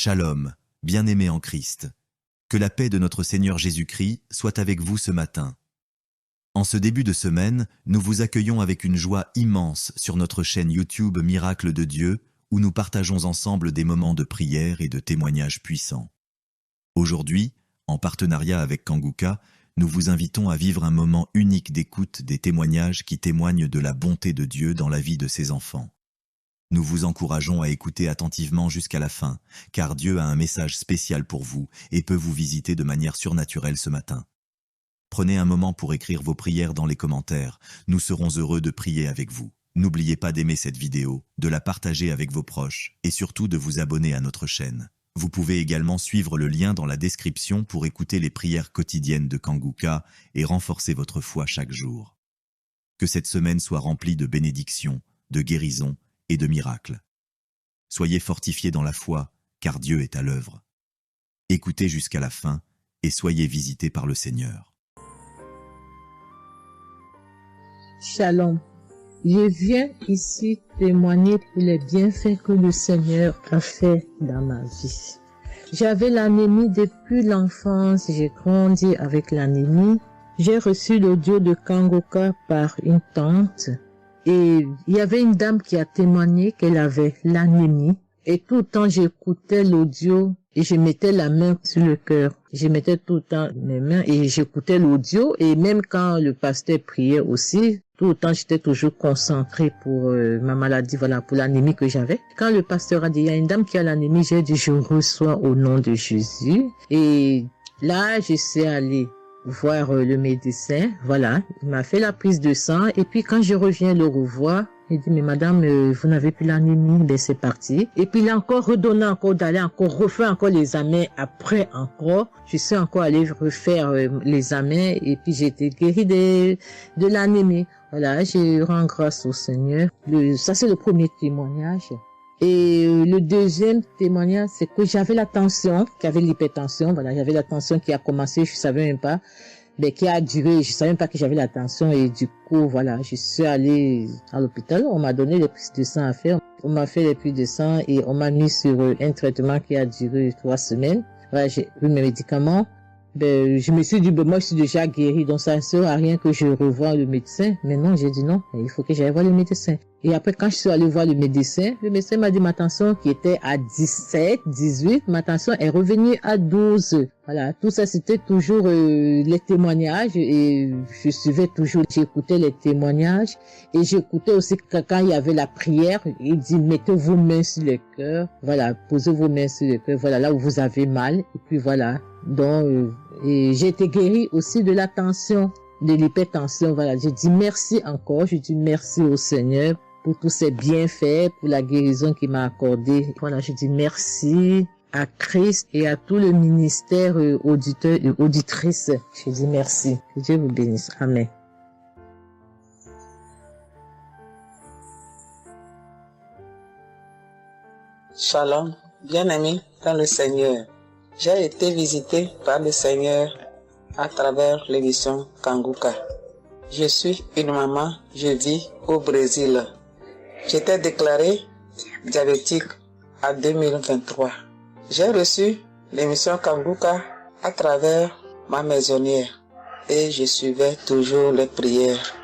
Shalom, bien-aimés en Christ. Que la paix de notre Seigneur Jésus-Christ soit avec vous ce matin. En ce début de semaine, nous vous accueillons avec une joie immense sur notre chaîne YouTube Miracles de Dieu, où nous partageons ensemble des moments de prière et de témoignages puissants. Aujourd'hui, en partenariat avec Kanguka, nous vous invitons à vivre un moment unique d'écoute des témoignages qui témoignent de la bonté de Dieu dans la vie de ses enfants. Nous vous encourageons à écouter attentivement jusqu'à la fin, car Dieu a un message spécial pour vous et peut vous visiter de manière surnaturelle ce matin. Prenez un moment pour écrire vos prières dans les commentaires. Nous serons heureux de prier avec vous. N'oubliez pas d'aimer cette vidéo, de la partager avec vos proches et surtout de vous abonner à notre chaîne. Vous pouvez également suivre le lien dans la description pour écouter les prières quotidiennes de Kanguka et renforcer votre foi chaque jour. Que cette semaine soit remplie de bénédictions, de guérisons et de miracles. Soyez fortifiés dans la foi, car Dieu est à l'œuvre. Écoutez jusqu'à la fin et soyez visités par le Seigneur. Shalom. Je viens ici témoigner pour les bienfaits que le Seigneur a fait dans ma vie. J'avais l'anémie depuis l'enfance, j'ai grandi avec l'anémie. J'ai reçu l'audio de Kanguka par une tante. Et il y avait une dame qui a témoigné qu'elle avait l'anémie. Et tout le temps, j'écoutais l'audio et je mettais la main sur le cœur. Je mettais tout le temps mes mains et j'écoutais l'audio. Et même quand le pasteur priait aussi, tout le temps, j'étais toujours concentrée pour ma maladie, voilà, pour l'anémie que j'avais. Quand le pasteur a dit, il y a une dame qui a l'anémie, j'ai dit, je reçois au nom de Jésus. Et là, je suis allée voir le médecin, voilà, il m'a fait la prise de sang et puis quand je reviens le revoir, il dit mais madame vous n'avez plus l'anémie, ben c'est parti. Et puis il a encore redonné encore d'aller encore refaire encore les examens après encore, je suis encore allée refaire les examens et puis j'ai été guérie de l'anémie. Voilà, je rends grâce au Seigneur. Ça c'est le premier témoignage. Et le deuxième témoignage, c'est que j'avais la tension, j'avais l'hypertension, voilà, j'avais la tension qui a commencé, je savais même pas, mais qui a duré, je savais même pas que j'avais la tension et du coup, voilà, je suis allée à l'hôpital, on m'a donné les prises de sang à faire, on m'a fait les prises de sang et on m'a mis sur un traitement qui a duré 3 semaines. Voilà, j'ai pris mes médicaments. Ben, je me suis dit, ben, moi, je suis déjà guérie, donc ça ne sert à rien que je revoie le médecin. Mais non, j'ai dit non, il faut que j'aille voir le médecin. Et après, quand je suis allée voir le médecin m'a dit ma tension qui était à 17, 18, ma tension est revenue à 12. Voilà, tout ça, c'était toujours les témoignages et je suivais toujours, j'écoutais les témoignages et j'écoutais aussi quand il y avait la prière, il dit, mettez vos mains sur le cœur, voilà, posez vos mains sur le cœur, voilà, là où vous avez mal, et puis voilà. Donc, et j'ai été guérie aussi de la tension, de l'hypertension, voilà. Je dis merci encore, je dis merci au Seigneur pour tous ses bienfaits, pour la guérison qu'il m'a accordée. Voilà, je dis merci à Christ et à tout le ministère auditeur et auditrice. Je dis merci. Que Dieu vous bénisse. Amen. Shalom, bien-aimé dans le Seigneur. J'ai été visité par le Seigneur à travers l'émission Kanguka. Je suis une maman, je vis au Brésil. J'étais déclarée diabétique en 2023. J'ai reçu l'émission Kanguka à travers ma maisonnière et je suivais toujours les prières.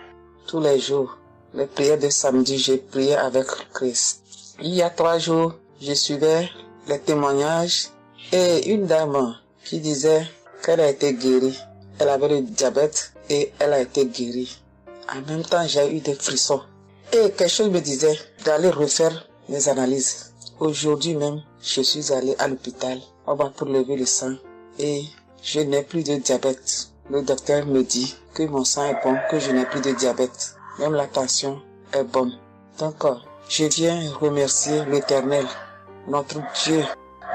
Tous les jours, les prières de samedi, j'ai prié avec Christ. Il y a 3 jours, je suivais les témoignages et une dame qui disait qu'elle a été guérie. Elle avait le diabète et elle a été guérie. En même temps, j'ai eu des frissons. Et quelque chose me disait d'aller refaire mes analyses. Aujourd'hui même, je suis allé à l'hôpital. On va pour lever le sang et je n'ai plus de diabète. Le docteur me dit que mon sang est bon, que je n'ai plus de diabète. Même la tension est bonne. Donc, je viens remercier l'Éternel, notre Dieu,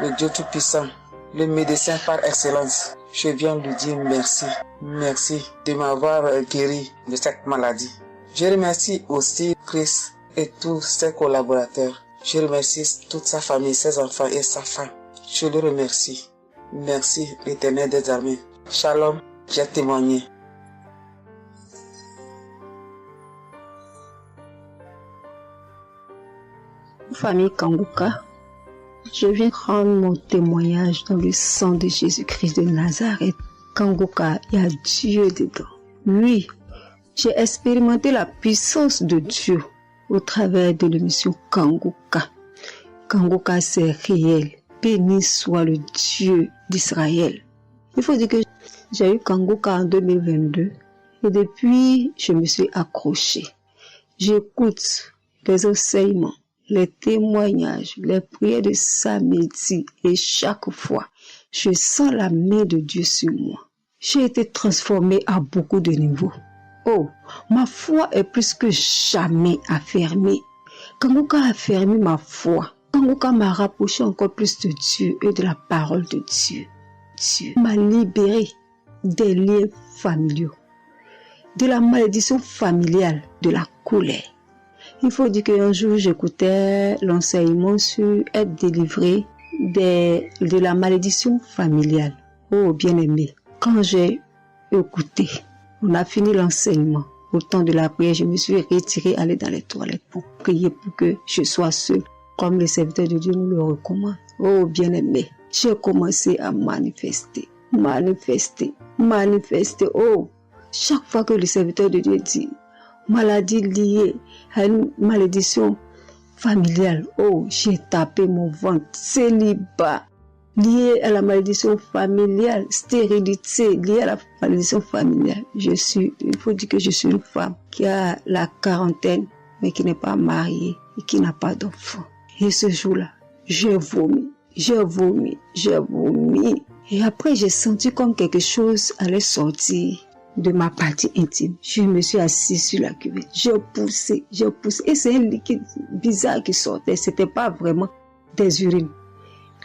le Dieu Tout-Puissant, le médecin par excellence. Je viens lui dire merci. Merci de m'avoir guéri de cette maladie. Je remercie aussi Chris et tous ses collaborateurs. Je remercie toute sa famille, ses enfants et sa femme. Je le remercie. Merci l'Éternel des armées. Shalom, j'ai témoigné. Famille Kanguka, Je viens rendre mon témoignage dans le sang de Jésus-Christ de Nazareth. Kangoka, il y a Dieu dedans. Oui, j'ai expérimenté la puissance de Dieu au travers de l'émission Kangoka. Kangoka, c'est réel. Béni soit le Dieu d'Israël. Il faut dire que j'ai eu Kangoka en 2022 et depuis, je me suis accrochée. J'écoute les enseignements, les témoignages, les prières de samedi et chaque fois, je sens la main de Dieu sur moi. J'ai été transformée à beaucoup de niveaux. Oh, ma foi est plus que jamais affermie. Kangoka a affermi ma foi. Kangoka m'a rapproché encore plus de Dieu et de la parole de Dieu. Dieu m'a libéré des liens familiaux, de la malédiction familiale, de la colère. Il faut dire qu'un jour, j'écoutais l'enseignement sur être délivré de la malédiction familiale. Oh, bien-aimé, quand j'ai écouté, on a fini l'enseignement. Au temps de la prière, je me suis retirée, aller dans les toilettes pour prier pour que je sois seule, comme les serviteurs de Dieu nous le recommandent. Oh, bien-aimé, j'ai commencé à manifester. Oh, chaque fois que le serviteur de Dieu dit maladie liée à une malédiction familiale, oh, j'ai tapé mon ventre. Célibat lié à la malédiction familiale, stérilité liée à la malédiction familiale. Il faut dire que je suis une femme qui a la quarantaine, mais qui n'est pas mariée et qui n'a pas d'enfant. Et ce jour-là, j'ai vomi. Et après, j'ai senti comme quelque chose allait sortir de ma partie intime. Je me suis assise sur la cuvette. J'ai poussé. Et c'est un liquide bizarre qui sortait. C'était pas vraiment des urines.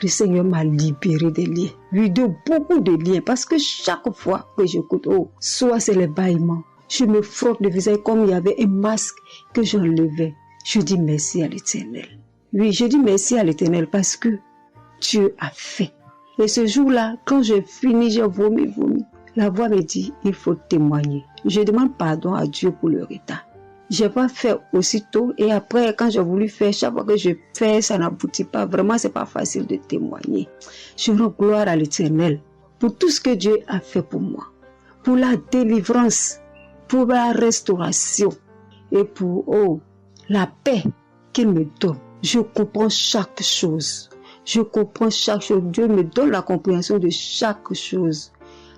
Le Seigneur m'a libéré des liens. Oui, de beaucoup de liens. Parce que chaque fois que j'écoute, oh, soit c'est les bâillements. Je me frotte le visage comme il y avait un masque que j'enlevais. Je dis merci à l'Éternel. Oui, je dis merci à l'Éternel parce que Dieu a fait. Et ce jour-là, quand j'ai fini, j'ai vomi. La voix me dit, il faut témoigner. Je demande pardon à Dieu pour le retard. Je n'ai pas fait aussitôt et après, quand j'ai voulu faire, chaque fois que je fais, ça n'aboutit pas. Vraiment, c'est pas facile de témoigner. Je rends gloire à l'Éternel pour tout ce que Dieu a fait pour moi. Pour la délivrance, pour la restauration et pour, la paix qu'il me donne. Je comprends chaque chose. Dieu me donne la compréhension de chaque chose.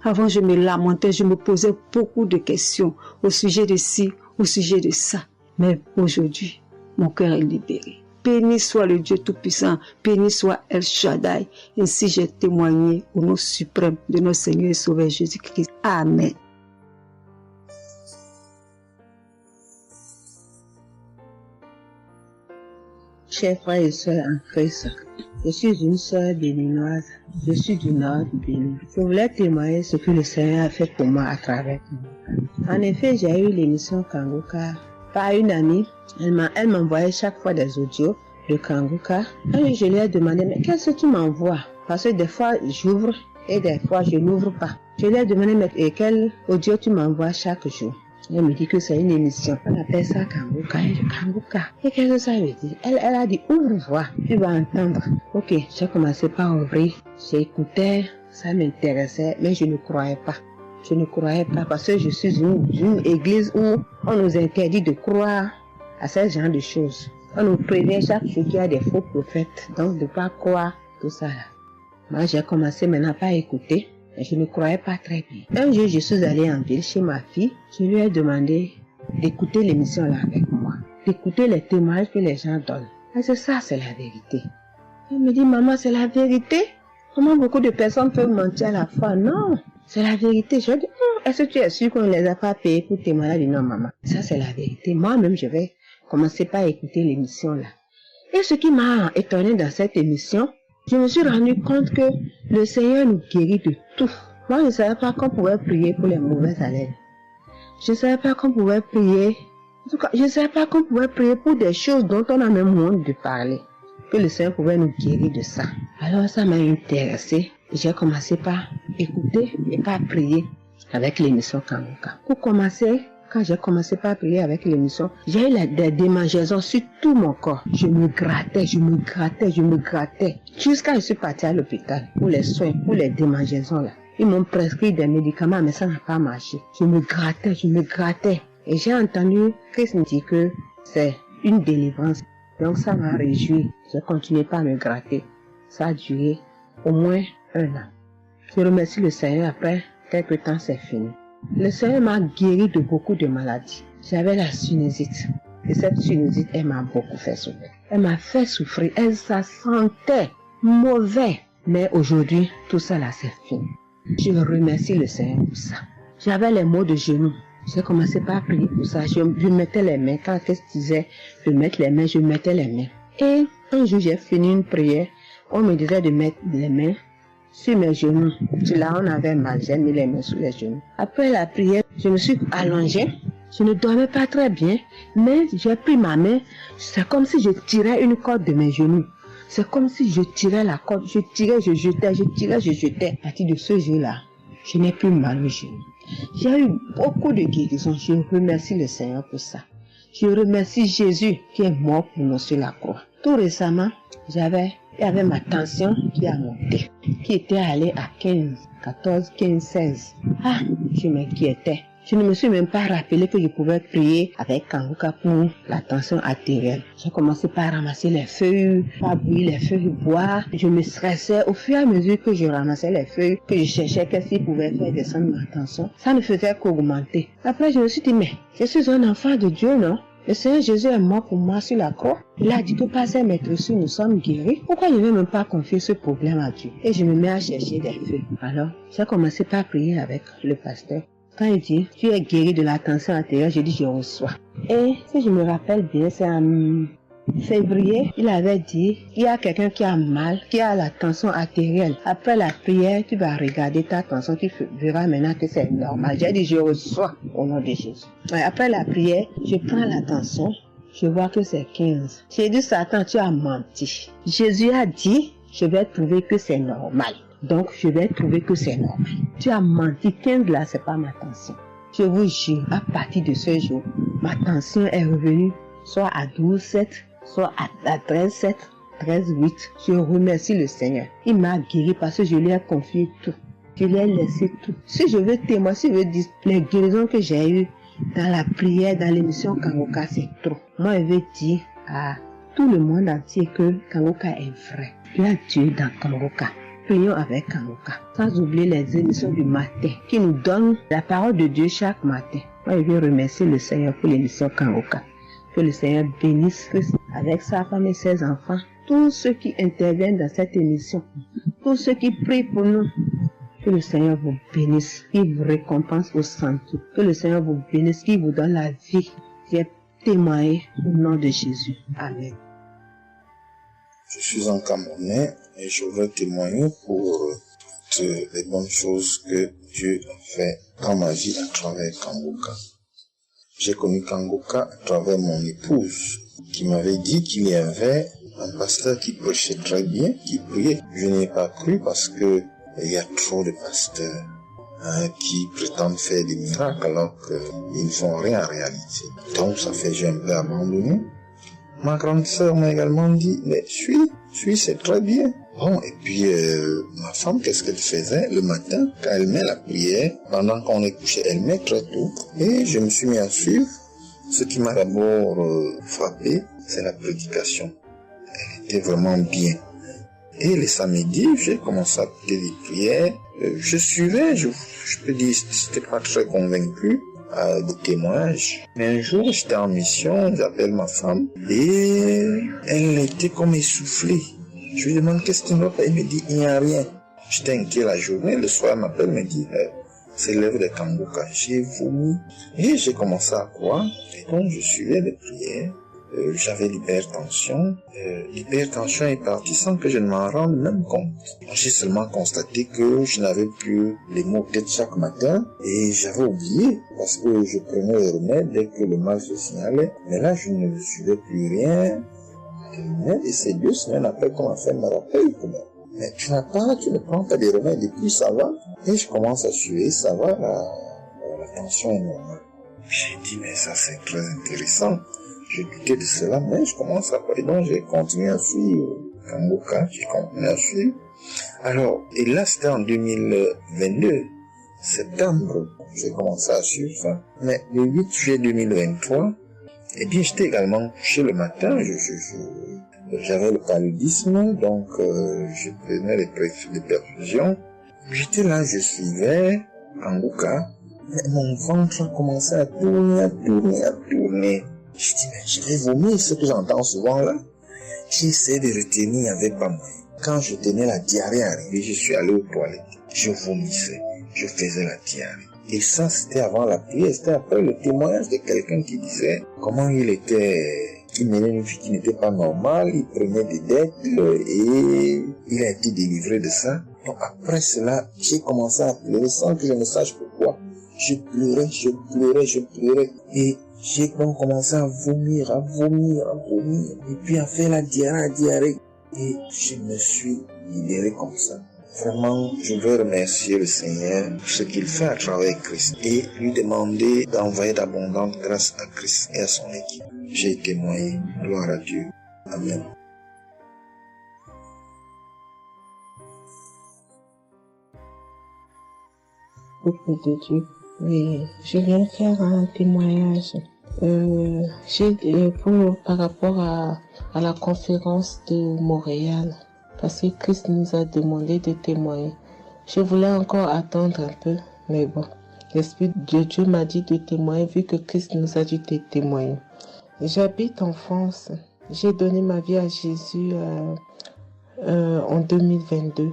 Avant, je me lamentais, je me posais beaucoup de questions au sujet de ci, au sujet de ça. Mais aujourd'hui, mon cœur est libéré. Béni soit le Dieu Tout-Puissant, béni soit El Shaddai. Ainsi j'ai témoigné au nom suprême de notre Seigneur et Sauveur Jésus-Christ. Amen. Chers frères et sœurs en Christ, je suis une sœur béninoise, je suis du nord du Bénin. Je voulais témoigner ce que le Seigneur a fait pour moi à travers moi. En effet, j'ai eu l'émission Kangoka par une amie. Elle m'envoyait chaque fois des audios de Kangoka. Et je lui ai demandé, mais qu'est-ce que tu m'envoies? Parce que des fois, j'ouvre et des fois, je n'ouvre pas. Je lui ai demandé, mais quel audio tu m'envoies chaque jour? Elle me dit que c'est une émission. On appelle ça Kangoka. Kangoka. Et qu'est-ce que ça veut dire? Elle a dit, ouvre-toi, tu vas entendre. Ok, j'ai commencé par ouvrir. J'écoutais, ça m'intéressait, mais je ne croyais pas. Parce que je suis une église où on nous interdit de croire à ce genre de choses. On nous prévient chaque jour qu'il y a des faux prophètes, donc de ne pas croire tout ça. Moi, j'ai commencé maintenant à écouter. Je ne croyais pas très bien. Un jour, je suis allée en ville chez ma fille. Je lui ai demandé d'écouter l'émission là avec moi, d'écouter les témoignages que les gens donnent. Et c'est ça, c'est la vérité. Elle me dit, maman, c'est la vérité? Comment beaucoup de personnes peuvent mentir à la fois? Non, c'est la vérité. Je lui ai dit, est-ce que tu es sûr qu'on ne les a pas payés pour témoigner? Elle dit, non, maman, ça c'est la vérité. Moi-même, je vais commencer par écouter l'émission là. Et ce qui m'a étonné dans cette émission, je me suis rendu compte que le Seigneur nous guérit de tout. Moi, je ne savais pas qu'on pouvait prier pour les mauvaises haleines. Je ne savais pas qu'on pouvait prier. En tout cas, je ne savais pas qu'on pouvait prier pour des choses dont on a même honte de parler. Que le Seigneur pouvait nous guérir de ça. Alors, ça m'a intéressé. J'ai commencé par écouter et par prier avec l'émission Kangoka. Pour commencer, quand j'ai commencé par prier avec l'émission, j'ai eu des démangeaisons sur tout mon corps. Je me grattais. Jusqu'à je suis partie à l'hôpital pour les soins, pour les démangeaisons là. Ils m'ont prescrit des médicaments, mais ça n'a pas marché. Je me grattais. Et j'ai entendu Christ me dire que c'est une délivrance. Donc ça m'a réjoui. J'ai continué par me gratter. Ça a duré au moins 1 an. Je remercie le Seigneur, après quelques temps c'est fini. Le Seigneur m'a guéri de beaucoup de maladies. J'avais la sinusite. Et cette sinusite, elle m'a beaucoup fait souffrir. Elle m'a fait souffrir. Ça sentait mauvais. Mais aujourd'hui, tout ça là, c'est fini. Je remercie le Seigneur pour ça. J'avais les maux de genoux. J'ai commencé par prier pour ça. Je mettais les mains. Quand Christ disait de mettre les mains, je mettais les mains. Et un jour, j'ai fini une prière. On me disait de mettre les mains sur mes genoux. Là, on avait mal. J'ai mis les mains sur les genoux. Après la prière, je me suis allongée. Je ne dormais pas très bien. Mais j'ai pris ma main. C'est comme si je tirais une corde de mes genoux. C'est comme si je tirais la corde. Je tirais, je jetais. À partir de ce jour-là, je n'ai plus mal aux genoux. J'ai eu beaucoup de guérisons. Je remercie le Seigneur pour ça. Je remercie Jésus qui est mort pour nous sur la croix. Tout récemment, il y avait ma tension qui a monté, qui était allée à 14, 15, 16. Ah, je m'inquiétais. Je ne me suis même pas rappelé que je pouvais prier avec Kanguka pour la tension artérielle. J'ai commencé par ramasser les feuilles, par bouillir les feuilles, boire. Je me stressais au fur et à mesure que je ramassais les feuilles, que je cherchais qu'est-ce qui pouvait faire descendre ma tension. Ça ne faisait qu'augmenter. Après, je me suis dit, mais je suis un enfant de Dieu, non? Le Seigneur Jésus est mort pour moi sur la croix. Il a dit que par ses maîtresses, nous sommes guéris. Pourquoi je ne vais même pas confier ce problème à Dieu? Et je me mets à chercher des feuilles. Alors, j'ai commencé par prier avec le pasteur. Quand il dit, tu es guéri de la tension artérielle, je dis, je reçois. Et si je me rappelle bien, c'est en février, il avait dit, il y a quelqu'un qui a mal, qui a la tension artérielle. Après la prière, tu vas regarder ta tension, tu verras maintenant que c'est normal. J'ai dit, je reçois au nom de Jésus. Et après la prière, je prends la tension, je vois que c'est 15. J'ai dit, Satan, tu as menti. Jésus a dit, je vais trouver que c'est normal. Donc, je vais trouver que c'est normal. Tu as menti, 15 là, c'est pas ma tension. Je vous jure, à partir de ce jour, ma tension est revenue soit à 12,7, soit à 13,7, 13,8. Je remercie le Seigneur. Il m'a guéri parce que je lui ai confié tout. Je lui ai laissé tout. Si je veux témoigner, si je veux dire les guérisons que j'ai eues dans la prière, dans l'émission Kanguka, c'est trop. Moi, je veux dire à tout le monde entier que Kanguka est vrai. Il y a Dieu dans Kanguka. Prions avec Kanguka, sans oublier les émissions du matin qui nous donnent la parole de Dieu chaque matin. Moi, je veux remercier le Seigneur pour l'émission Kanguka. Que le Seigneur bénisse Christ avec sa femme et ses enfants, tous ceux qui interviennent dans cette émission, tous ceux qui prient pour nous. Que le Seigneur vous bénisse, qu'il vous récompense au centre. Que le Seigneur vous bénisse, qu'il vous donne la vie. J'ai témoigné au nom de Jésus. Amen. Je suis un Camerounais et je veux témoigner pour toutes les bonnes choses que Dieu a fait dans ma vie à travers Kanguka. J'ai connu Kanguka à travers mon épouse qui m'avait dit qu'il y avait un pasteur qui prêchait très bien, qui priait. Je n'y ai pas cru parce que il y a trop de pasteurs qui prétendent faire des miracles alors qu'ils ne font rien en réalité. Donc ça fait que j'ai un peu abandonné. Ma grande sœur m'a également dit, mais suis, c'est très bien. Bon, et puis ma femme, qu'est-ce qu'elle faisait le matin quand elle met la prière, pendant qu'on est couché, elle met très tôt. Et je me suis mis à suivre. Ce qui m'a d'abord frappé, c'est la prédication. Elle était vraiment bien. Et les samedis, j'ai commencé à écouter les prières. Je suivais, je peux dire, j'étais pas très convaincu de témoignages. Mais un jour, j'étais en mission, j'appelle ma femme, et elle était comme essoufflée. Je lui demande qu'est-ce qui ne va pas, elle me dit, il n'y a rien. J'étais inquiet la journée, le soir, elle m'appelle, me dit, c'est l'œuvre de Kanguka. J'ai vomi, et j'ai commencé à croire, et donc je suivais les prières. J'avais l'hypertension. L'hypertension est partie sans que je ne m'en rende même compte. J'ai seulement constaté que je n'avais plus les maux de tête chaque matin et j'avais oublié parce que je prenais les remèdes dès que le mal se signalait. Mais là, je ne suivais plus rien. Et c'est 2 semaines après qu'on m'a fait me rappeler que mais tu ne prends pas des remèdes et puis ça va. Et je commence à suivre, ça va, la tension est normale. J'ai dit, mais ça c'est très intéressant. Je doutais de cela, mais je commence à parler. Donc j'ai continué à suivre Kangoka, j'ai continué à suivre. Alors, et là c'était en 2022, septembre, j'ai commencé à suivre ça. Mais le 8 juillet 2023, eh bien j'étais également couché le matin, j'avais le paludisme, donc je prenais des perfusions. J'étais là, je suivais Kangoka, mais mon ventre a commencé à tourner. Je dis, mais je vais vomir, ce que j'entends souvent là. J'ai essayé de retenir, il n'y avait pas moyen. Quand je tenais la diarrhée arrivée, je suis allé aux toilettes. Je vomissais, je faisais la diarrhée. Et ça, c'était avant la prière, c'était après le témoignage de quelqu'un qui disait comment il menait une vie qui n'était pas normale, il prenait des dettes et il a été délivré de ça. Donc après cela, j'ai commencé à pleurer sans que je ne sache pourquoi. Je pleurais et j'ai donc commencé à vomir, et puis à faire la diarrhée. Et je me suis libéré comme ça. Vraiment, je veux remercier le Seigneur pour ce qu'il fait à travers Christ et lui demander d'envoyer d'abondantes grâces à Christ et à son équipe. J'ai témoigné. Gloire à Dieu. Amen. Beaucoup de Dieu. Oui, je viens faire un témoignage. Par rapport à la conférence de Montréal, parce que Christ nous a demandé de témoigner. Je voulais encore attendre un peu, mais bon, l'Esprit de Dieu m'a dit de témoigner vu que Christ nous a dit de témoigner. J'habite en France. J'ai donné ma vie à Jésus en 2022.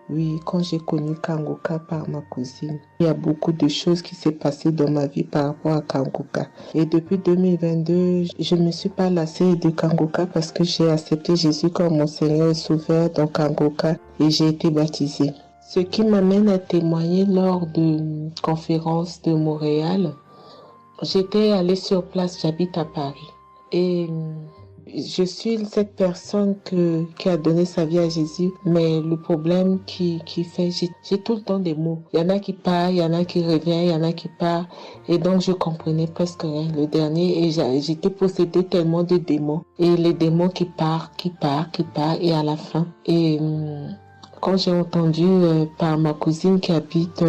Oui, quand j'ai connu Kangoka par ma cousine. Il y a beaucoup de choses qui s'est passées dans ma vie par rapport à Kangoka. Et depuis 2022, je ne me suis pas lassée de Kangoka parce que j'ai accepté Jésus comme mon Seigneur et Sauveur dans Kangoka et j'ai été baptisée. Ce qui m'amène à témoigner lors de conférence de Montréal, j'étais allée sur place, j'habite à Paris. Et je suis cette personne qui a donné sa vie à Jésus, mais le problème qui fait, j'ai tout le temps des mots. Il y en a qui partent, il y en a qui reviennent, il y en a qui partent, et donc je comprenais presque rien. Le dernier, et j'étais possédée tellement de démons, et les démons qui partent, et à la fin. Et quand j'ai entendu par ma cousine qui habite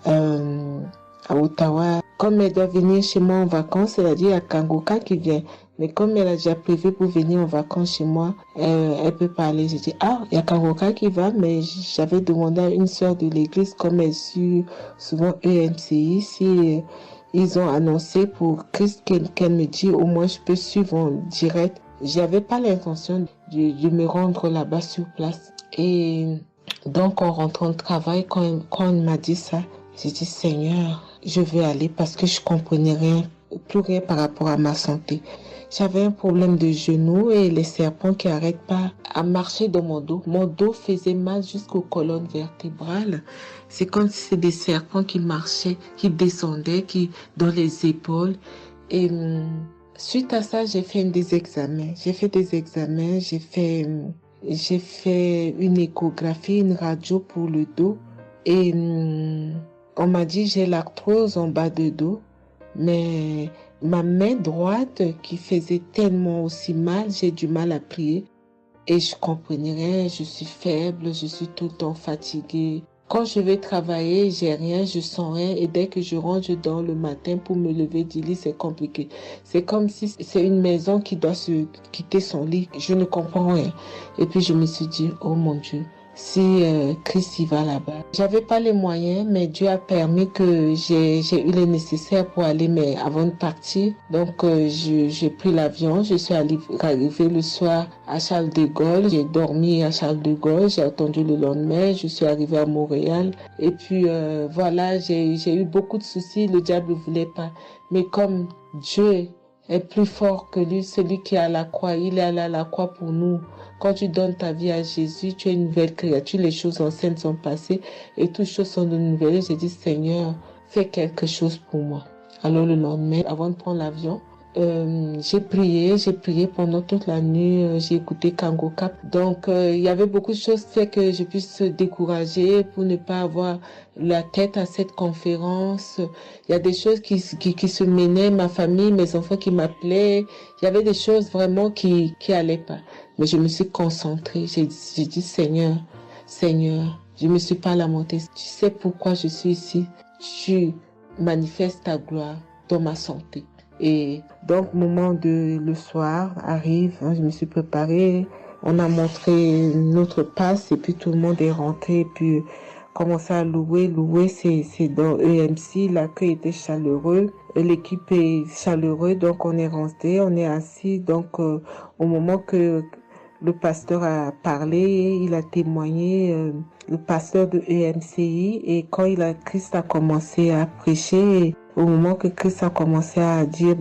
à Ottawa, comme elle doit venir chez moi en vacances, elle a dit à Kangoka qui vient. Mais comme elle a déjà prévu pour venir en vacances chez moi, elle peut parler. J'ai dit, il y a Kangoka qui va, mais j'avais demandé à une sœur de l'église, comme elle suit souvent EMCI, si ils ont annoncé pour Christ qu'elle me dit, au moins je peux suivre en direct. J'avais pas l'intention de me rendre là-bas sur place. Et donc, en rentrant de travail, quand elle m'a dit ça, j'ai dit, Seigneur, je vais aller parce que je comprenais plus rien par rapport à ma santé. J'avais un problème de genou et les serpents qui n'arrêtent pas à marcher dans mon dos. Mon dos faisait mal jusqu'aux colonnes vertébrales. C'est comme si c'était des serpents qui marchaient, qui descendaient, dans les épaules. Et suite à ça, j'ai fait des examens. J'ai fait une échographie, une radio pour le dos. Et on m'a dit j'ai l'arthrose en bas de dos. Mais ma main droite qui faisait tellement aussi mal, j'ai du mal à plier. Et je comprenais rien, je suis faible, je suis tout le temps fatiguée. Quand je vais travailler, j'ai rien, je sens rien. Et dès que je rentre, je dors le matin pour me lever du lit, c'est compliqué. C'est comme si c'est une maison qui doit se quitter son lit. Je ne comprends rien. Et puis je me suis dit, oh mon Dieu, si Christ y va là-bas. J'avais pas les moyens, mais Dieu a permis que j'ai eu les nécessaires pour aller, mais avant de partir. Donc j'ai pris l'avion, je suis arrivée le soir à Charles de Gaulle, j'ai dormi à Charles de Gaulle, j'ai attendu le lendemain, je suis arrivée à Montréal. Et puis voilà, j'ai eu beaucoup de soucis, le diable ne voulait pas. Mais comme Dieu est plus fort que lui, celui qui est à la croix, il est allé à la croix pour nous. Quand tu donnes ta vie à Jésus, tu es une nouvelle créature, les choses anciennes sont passées et toutes choses sont de nouvelles. J'ai dit, Seigneur, fais quelque chose pour moi. Alors le lendemain, avant de prendre l'avion, J'ai prié pendant toute la nuit, j'ai écouté Kangoka. Donc, il y avait beaucoup de choses qui fait que je puisse décourager pour ne pas avoir la tête à cette conférence. Il y a des choses qui se menaient, ma famille, mes enfants qui m'appelaient. Il y avait des choses vraiment qui allaient pas. Mais je me suis concentrée. J'ai dit, Seigneur, je me suis pas lamentée. Tu sais pourquoi je suis ici? Tu manifestes ta gloire dans ma santé. Et donc, le soir arrive, je me suis préparée, on a montré notre passe et puis tout le monde est rentré et puis commencé à louer, c'est dans EMC, l'accueil était chaleureux, l'équipe est chaleureuse, donc on est rentré, on est assis, donc au moment que le pasteur a parlé, il a témoigné, le pasteur de EMCI, et quand Christ a commencé à prêcher, au moment que Christ a commencé à dire,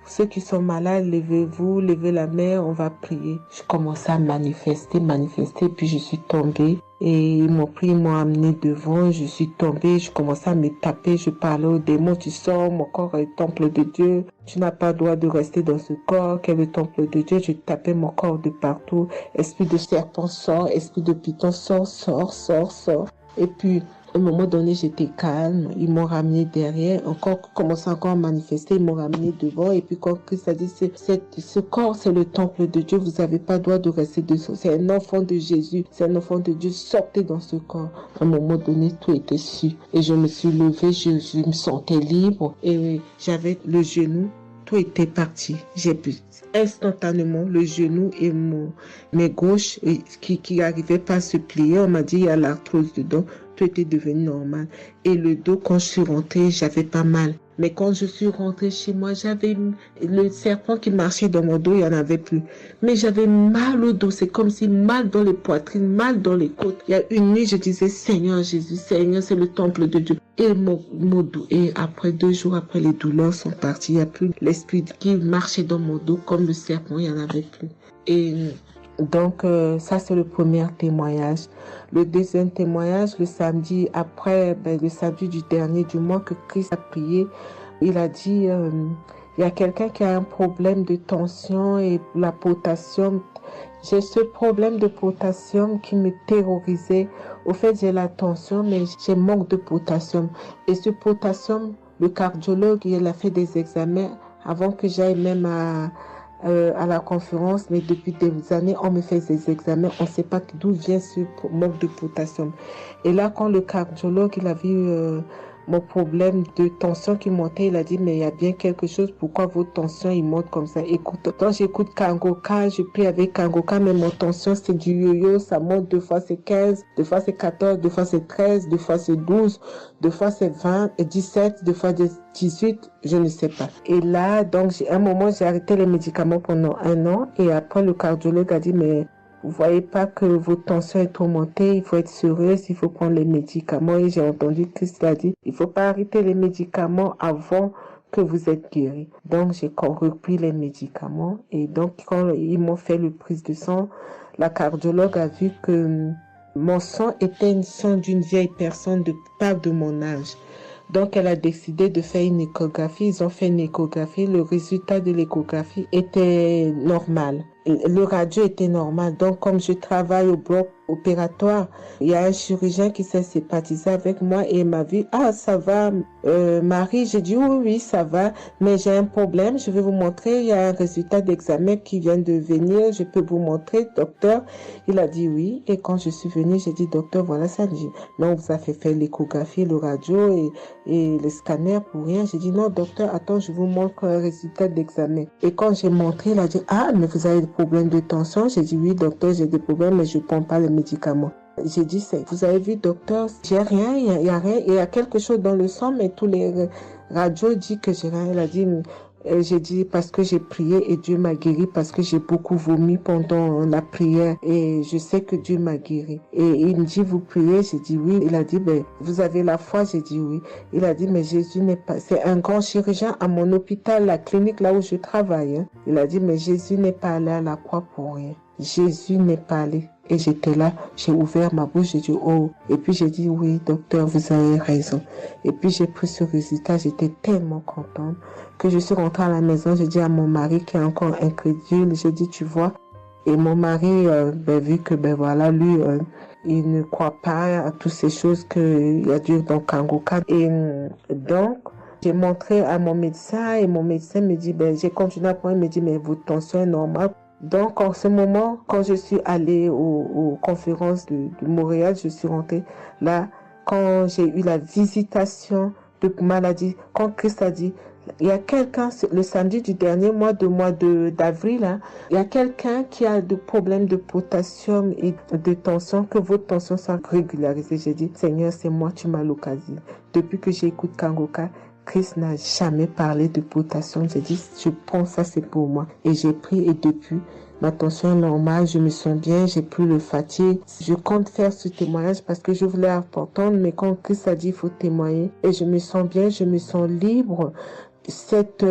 ceux qui sont malades, levez-vous, levez la main, on va prier. Je commençais à manifester, puis je suis tombée. Et ils m'ont pris, ils m'ont amené devant, je suis tombée, je commençais à me taper, je parlais aux démons, tu sors, mon corps est le temple de Dieu, tu n'as pas le droit de rester dans ce corps, qui est le temple de Dieu, je tapais mon corps de partout, esprit de serpent sort, esprit de python sort. Et puis, à un moment donné, j'étais calme. Ils m'ont ramené derrière. Commençait encore à manifester. Ils m'ont ramené devant. Et puis, quand Christ a dit, ce corps, c'est le temple de Dieu. Vous n'avez pas le droit de rester dessous. C'est un enfant de Jésus. C'est un enfant de Dieu. Sortez dans ce corps. À un moment donné, tout était su. Et je me suis levée. Je me sentais libre. Et j'avais le genou. Tout était parti. J'ai pu instantanément le genou et mes gauches qui n'arrivaient pas à se plier. On m'a dit, il y a l'arthrose dedans. Tout était devenu normal. Et le dos, quand je suis rentrée, j'avais pas mal. Mais quand je suis rentrée chez moi, j'avais le serpent qui marchait dans mon dos, il n'y en avait plus. Mais j'avais mal au dos. C'est comme si mal dans les poitrines, mal dans les côtes. Il y a une nuit, je disais, Seigneur Jésus, Seigneur, c'est le temple de Dieu. Et mon dos. Et après 2 jours, après, les douleurs sont parties. Il n'y a plus l'esprit qui marchait dans mon dos comme le serpent, il n'y en avait plus. Et donc, ça, c'est le premier témoignage. Le deuxième témoignage, le samedi après, le samedi du dernier du mois que Christ a prié, il a dit, il y a quelqu'un qui a un problème de tension et la potassium. J'ai ce problème de potassium qui me terrorisait. Au fait, j'ai la tension, mais j'ai manque de potassium. Et ce potassium, le cardiologue, il a fait des examens avant que j'aille même à la conférence, mais depuis des années, on me fait des examens, on ne sait pas d'où vient ce manque de potassium. Et là, quand le cardiologue, il a vu mon problème de tension qui montait, il a dit, mais il y a bien quelque chose, pourquoi votre tension, il monte comme ça? Écoute, quand j'écoute Kangoka, je prie avec Kangoka, mais mon tension, c'est du yo-yo, ça monte, 2 fois c'est 15, 2 fois c'est 14, 2 fois c'est 13, 2 fois c'est 12, 2 fois c'est 20, et 17, 2 fois 18, je ne sais pas. Et là, donc, à un moment, j'ai arrêté les médicaments pendant 1 an, et après, le cardiologue a dit, mais vous voyez pas que votre tension est trop montée, il faut être sérieuse, il faut prendre les médicaments. Et j'ai entendu Christ a dit, il faut pas arrêter les médicaments avant que vous êtes guéri. Donc, j'ai repris les médicaments. Et donc, quand ils m'ont fait le prise de sang, la cardiologue a vu que mon sang était une sang d'une vieille personne, pas de mon âge. Donc, elle a décidé de faire une échographie. Ils ont fait une échographie. Le résultat de l'échographie était normal. Le radio était normal. Donc, comme je travaille au bloc opératoire, il y a un chirurgien qui s'est sympathisé avec moi et il m'a vu, ah, ça va, Marie. J'ai dit, oui, ça va, mais j'ai un problème. Je vais vous montrer. Il y a un résultat d'examen qui vient de venir. Je peux vous montrer, docteur. Il a dit oui. Et quand je suis venue, j'ai dit, docteur, voilà ça. Dit, non, vous avez fait l'échographie, le radio et le scanner pour rien. J'ai dit, non, docteur, attends, je vous montre un résultat d'examen. Et quand j'ai montré, il a dit, ah, mais vous avez des problèmes de tension? J'ai dit, oui, docteur, j'ai des problèmes, mais je ne prends pas les médicaments. J'ai dit, vous avez vu, docteur, j'ai rien, il y a rien, il y a quelque chose dans le sang, mais tous les radios disent que j'ai rien. Il a dit, j'ai dit, parce que j'ai prié et Dieu m'a guéri, parce que j'ai beaucoup vomi pendant la prière et je sais que Dieu m'a guéri. Et il me dit, vous priez? J'ai dit oui. Il a dit, vous avez la foi? J'ai dit oui. Il a dit, mais Jésus n'est pas, c'est un grand chirurgien à mon hôpital, la clinique là où je travaille. Il a dit, mais Jésus n'est pas allé à la croix pour rien. Jésus n'est pas allé. Et j'étais là, j'ai ouvert ma bouche, j'ai dit oh. Et puis j'ai dit oui, docteur, vous avez raison. Et puis j'ai pris ce résultat, j'étais tellement contente que je suis rentrée à la maison, j'ai dit à mon mari qui est encore incrédule, j'ai dit tu vois. Et mon mari, vu que voilà, lui, il ne croit pas à toutes ces choses qu'il y a Dieu dans Kangoka. Et donc, j'ai montré à mon médecin et mon médecin me dit, j'ai continué à prendre, il me dit, mais votre tension est normale. Donc, en ce moment, quand je suis allée aux conférences de Montréal, je suis rentrée là, quand j'ai eu la visitation de maladie, quand Christ a dit, il y a quelqu'un, le samedi du dernier mois d'avril, hein, il y a quelqu'un qui a des problèmes de potassium et de tension, que votre tension soit régularisée. J'ai dit, Seigneur, c'est moi, tu m'as localisé. Depuis que j'écoute Kangoka, Christ n'a jamais parlé de potassium. J'ai dit, je prends ça, c'est pour moi. Et j'ai pris et depuis, ma tension est normale, je me sens bien, j'ai plus le fatigue. Je compte faire ce témoignage parce que je voulais apporter, mais quand Christ a dit, il faut témoigner. Et je me sens bien, je me sens libre. Cette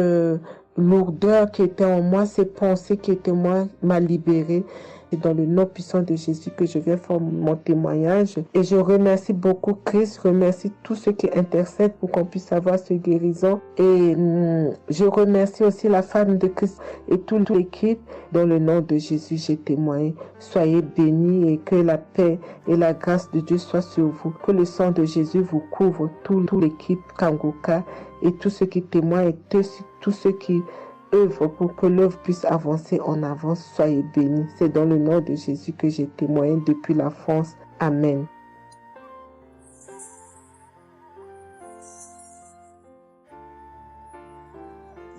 lourdeur qui était en moi, ces pensées qui étaient en moi, m'a libérée. Et dans le nom puissant de Jésus que je viens faire mon témoignage. Et je remercie beaucoup Christ, je remercie tous ceux qui intercèdent pour qu'on puisse avoir ce guérison. Et je remercie aussi la femme de Christ et toute l'équipe. Dans le nom de Jésus, j'ai témoigné. Soyez bénis et que la paix et la grâce de Dieu soient sur vous. Que le sang de Jésus vous couvre, toute l'équipe Kangoka et tous ceux qui témoignent et tous ceux qui œuvre pour que l'œuvre puisse avancer en avant. Soyez bénis. C'est dans le nom de Jésus que j'ai témoigné depuis la France. Amen.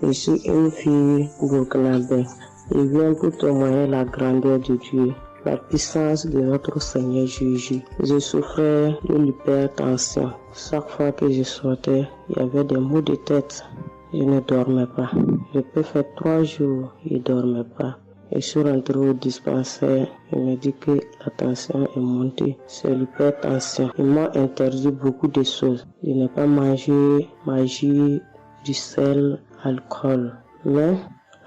Je suis une fille burkinabé. Je viens pour témoigner la grandeur de Dieu, la puissance de notre Seigneur Jésus. Je souffrais de l'hypertension. Chaque fois que je sortais, il y avait des maux de tête. Je ne dormais pas. Je peux faire 3 jours, je ne dormais pas. Je suis rentré au dispensaire. Il m'a dit que la tension est montée. C'est l'hypertension. Ils m'ont interdit beaucoup de choses. Je n'ai pas mangé, du sel, alcool. Mais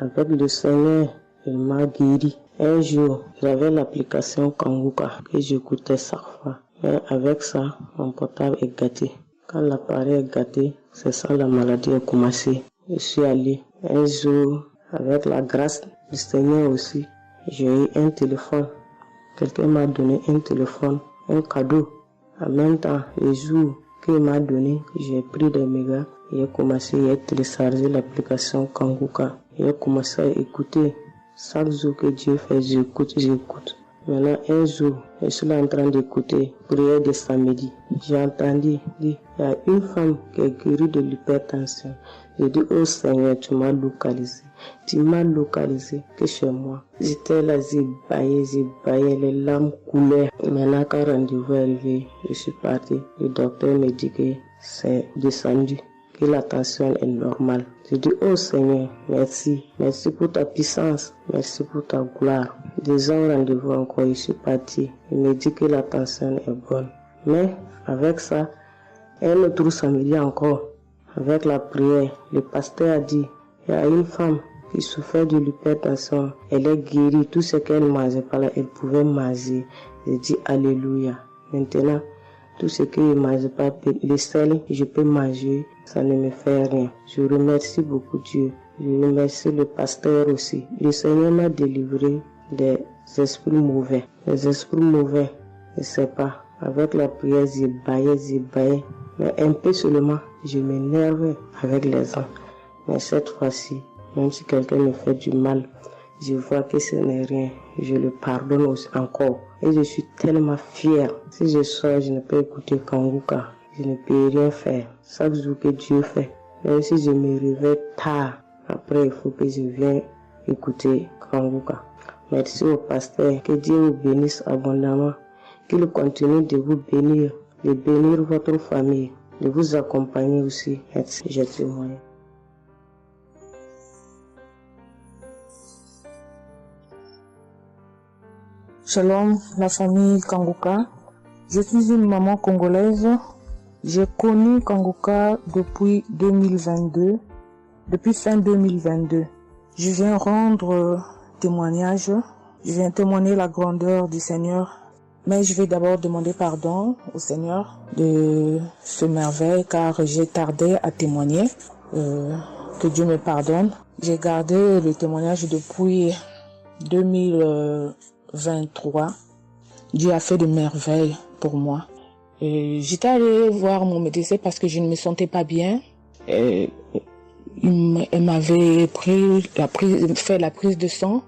avec le Seigneur, il m'a guéri. Un jour, j'avais l'application Kangoka que j'écoutais chaque fois. Mais avec ça, mon portable est gâté. Quand l'appareil est gâté, c'est ça la maladie a commencé. Je suis allé un jour, avec la grâce du Seigneur aussi, j'ai eu un téléphone. Quelqu'un m'a donné un téléphone, un cadeau. En même temps, le jour qu'il m'a donné, j'ai pris des mégas et j'ai commencé à télécharger l'application Kangoka. J'ai commencé à écouter. Chaque jour que Dieu fait, j'écoute. Maintenant, un jour, je suis là en train d'écouter prière de samedi. J'ai entendu dire, il y a une femme qui est guérie de l'hypertension. J'ai dit, oh Seigneur, tu m'as localisé. Tu m'as localisé que chez moi. J'étais là, j'ai baillé, les larmes coulaient. Maintenant, quand le rendez-vous est arrivé, je suis parti. Le docteur me dit que c'est descendu, que la tension est normale. Je dis, oh Seigneur, merci. Merci pour ta puissance. Merci pour ta gloire. Déjà au rendez-vous encore, je suis parti. Il me dit que la tension est bonne. Mais avec ça, un autre samedi encore, avec la prière, le pasteur a dit, il y a une femme qui souffrait de l'hypertension. Elle est guérie. Tout ce qu'elle ne mangeait pas là, elle pouvait manger. Je dis, alléluia. Maintenant, tout ce que je ne mange pas, le sel, je peux manger, ça ne me fait rien. Je remercie beaucoup Dieu. Je remercie le pasteur aussi. Le Seigneur m'a délivré des esprits mauvais. Les esprits mauvais, je ne sais pas. Avec la prière, j'ai baillé. Mais un peu seulement, je m'énerve avec les gens. Mais cette fois-ci, même si quelqu'un me fait du mal, je vois que ce n'est rien. Je le pardonne aussi encore. Et je suis tellement fière. Si je sors, je ne peux écouter Kangoka. Je ne peux rien faire. Chaque jour que Dieu fait. Même si je me réveille tard, après il faut que je vienne écouter Kangoka. Merci au pasteur. Que Dieu vous bénisse abondamment. Qu'il continue de vous bénir, de bénir votre famille, de vous accompagner aussi. Merci. Je témoigne. Shalom, la famille Kangoka. Je suis une maman congolaise. J'ai connu Kangoka depuis 2022, depuis fin 2022. Je viens rendre témoignage. Je viens témoigner la grandeur du Seigneur. Mais je vais d'abord demander pardon au Seigneur de ce merveille car j'ai tardé à témoigner. Que Dieu me pardonne. J'ai gardé le témoignage depuis 2023. Dieu a fait de merveilles pour moi. J'étais allée voir mon médecin parce que je ne me sentais pas bien. Elle m'avait fait la prise de sang.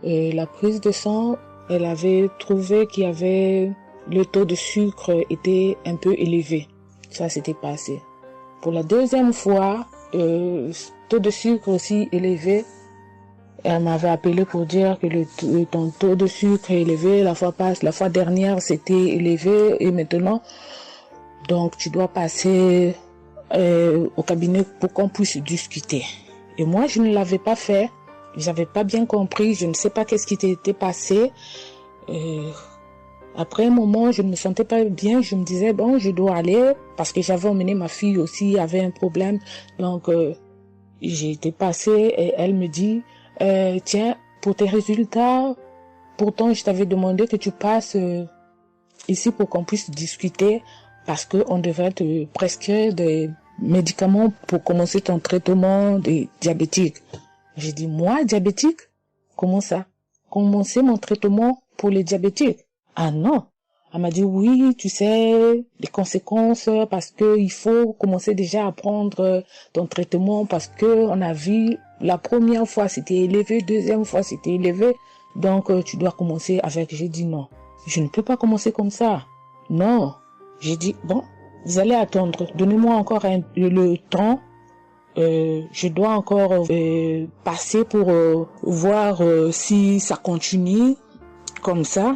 La prise de sang, elle avait trouvé qu'il y avait le taux de sucre était un peu élevé. Ça s'était passé. Pour la deuxième fois, taux de sucre aussi élevé. Elle m'avait appelé pour dire que ton taux de sucre est élevé. La fois dernière, c'était élevé et maintenant, donc tu dois passer au cabinet pour qu'on puisse discuter. Et moi, je ne l'avais pas fait. J'avais pas bien compris. Je ne sais pas qu'est-ce qui était passé. Après un moment, je ne me sentais pas bien. Je me disais, bon, je dois aller parce que j'avais emmené ma fille aussi, avait un problème. Donc, j'ai été passée et elle me dit, tiens, pour tes résultats, pourtant je t'avais demandé que tu passes ici pour qu'on puisse discuter parce qu'on devrait te prescrire des médicaments pour commencer ton traitement des diabétiques. J'ai dit, moi, diabétique? Comment ça? Commencer mon traitement pour les diabétiques? Ah non. Elle m'a dit, oui, tu sais, les conséquences, parce que il faut commencer déjà à prendre ton traitement parce que on a vu la première fois c'était élevé, deuxième fois c'était élevé, donc tu dois commencer avec. J'ai dit non, je ne peux pas commencer comme ça. Non. J'ai dit, bon, vous allez attendre, donnez-moi encore le temps. Je dois encore passer pour voir si ça continue comme ça.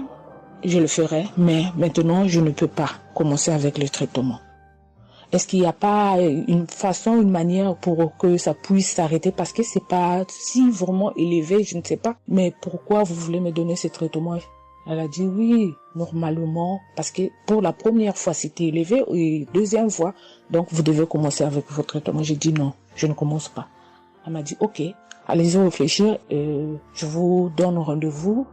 Je le ferai, mais maintenant je ne peux pas commencer avec le traitement. Est-ce qu'il n'y a pas une façon, une manière pour que ça puisse s'arrêter parce que c'est pas si vraiment élevé, je ne sais pas. Mais pourquoi vous voulez me donner ce traitement? Elle a dit oui, normalement, parce que pour la première fois c'était élevé et deuxième fois, donc vous devez commencer avec votre traitement. J'ai dit non, je ne commence pas. Elle m'a dit ok, allez-y réfléchir, je vous donne rendez-vous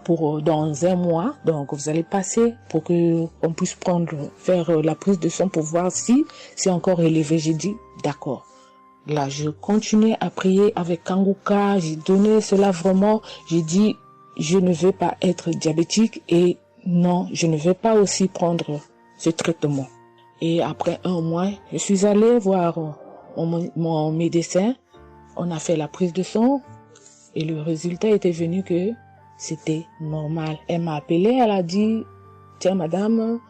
pour dans un mois, donc vous allez passer pour que on puisse faire la prise de sang pour voir si c'est encore élevé. J'ai dit d'accord. Là, je continuais à prier avec Kanguka, j'ai donné cela vraiment, j'ai dit je ne veux pas être diabétique et non, je ne veux pas aussi prendre ce traitement. Et après un mois, je suis allée voir mon médecin, on a fait la prise de sang et le résultat était venu que c'était normal. Elle m'a appelé, elle a dit, tiens madame,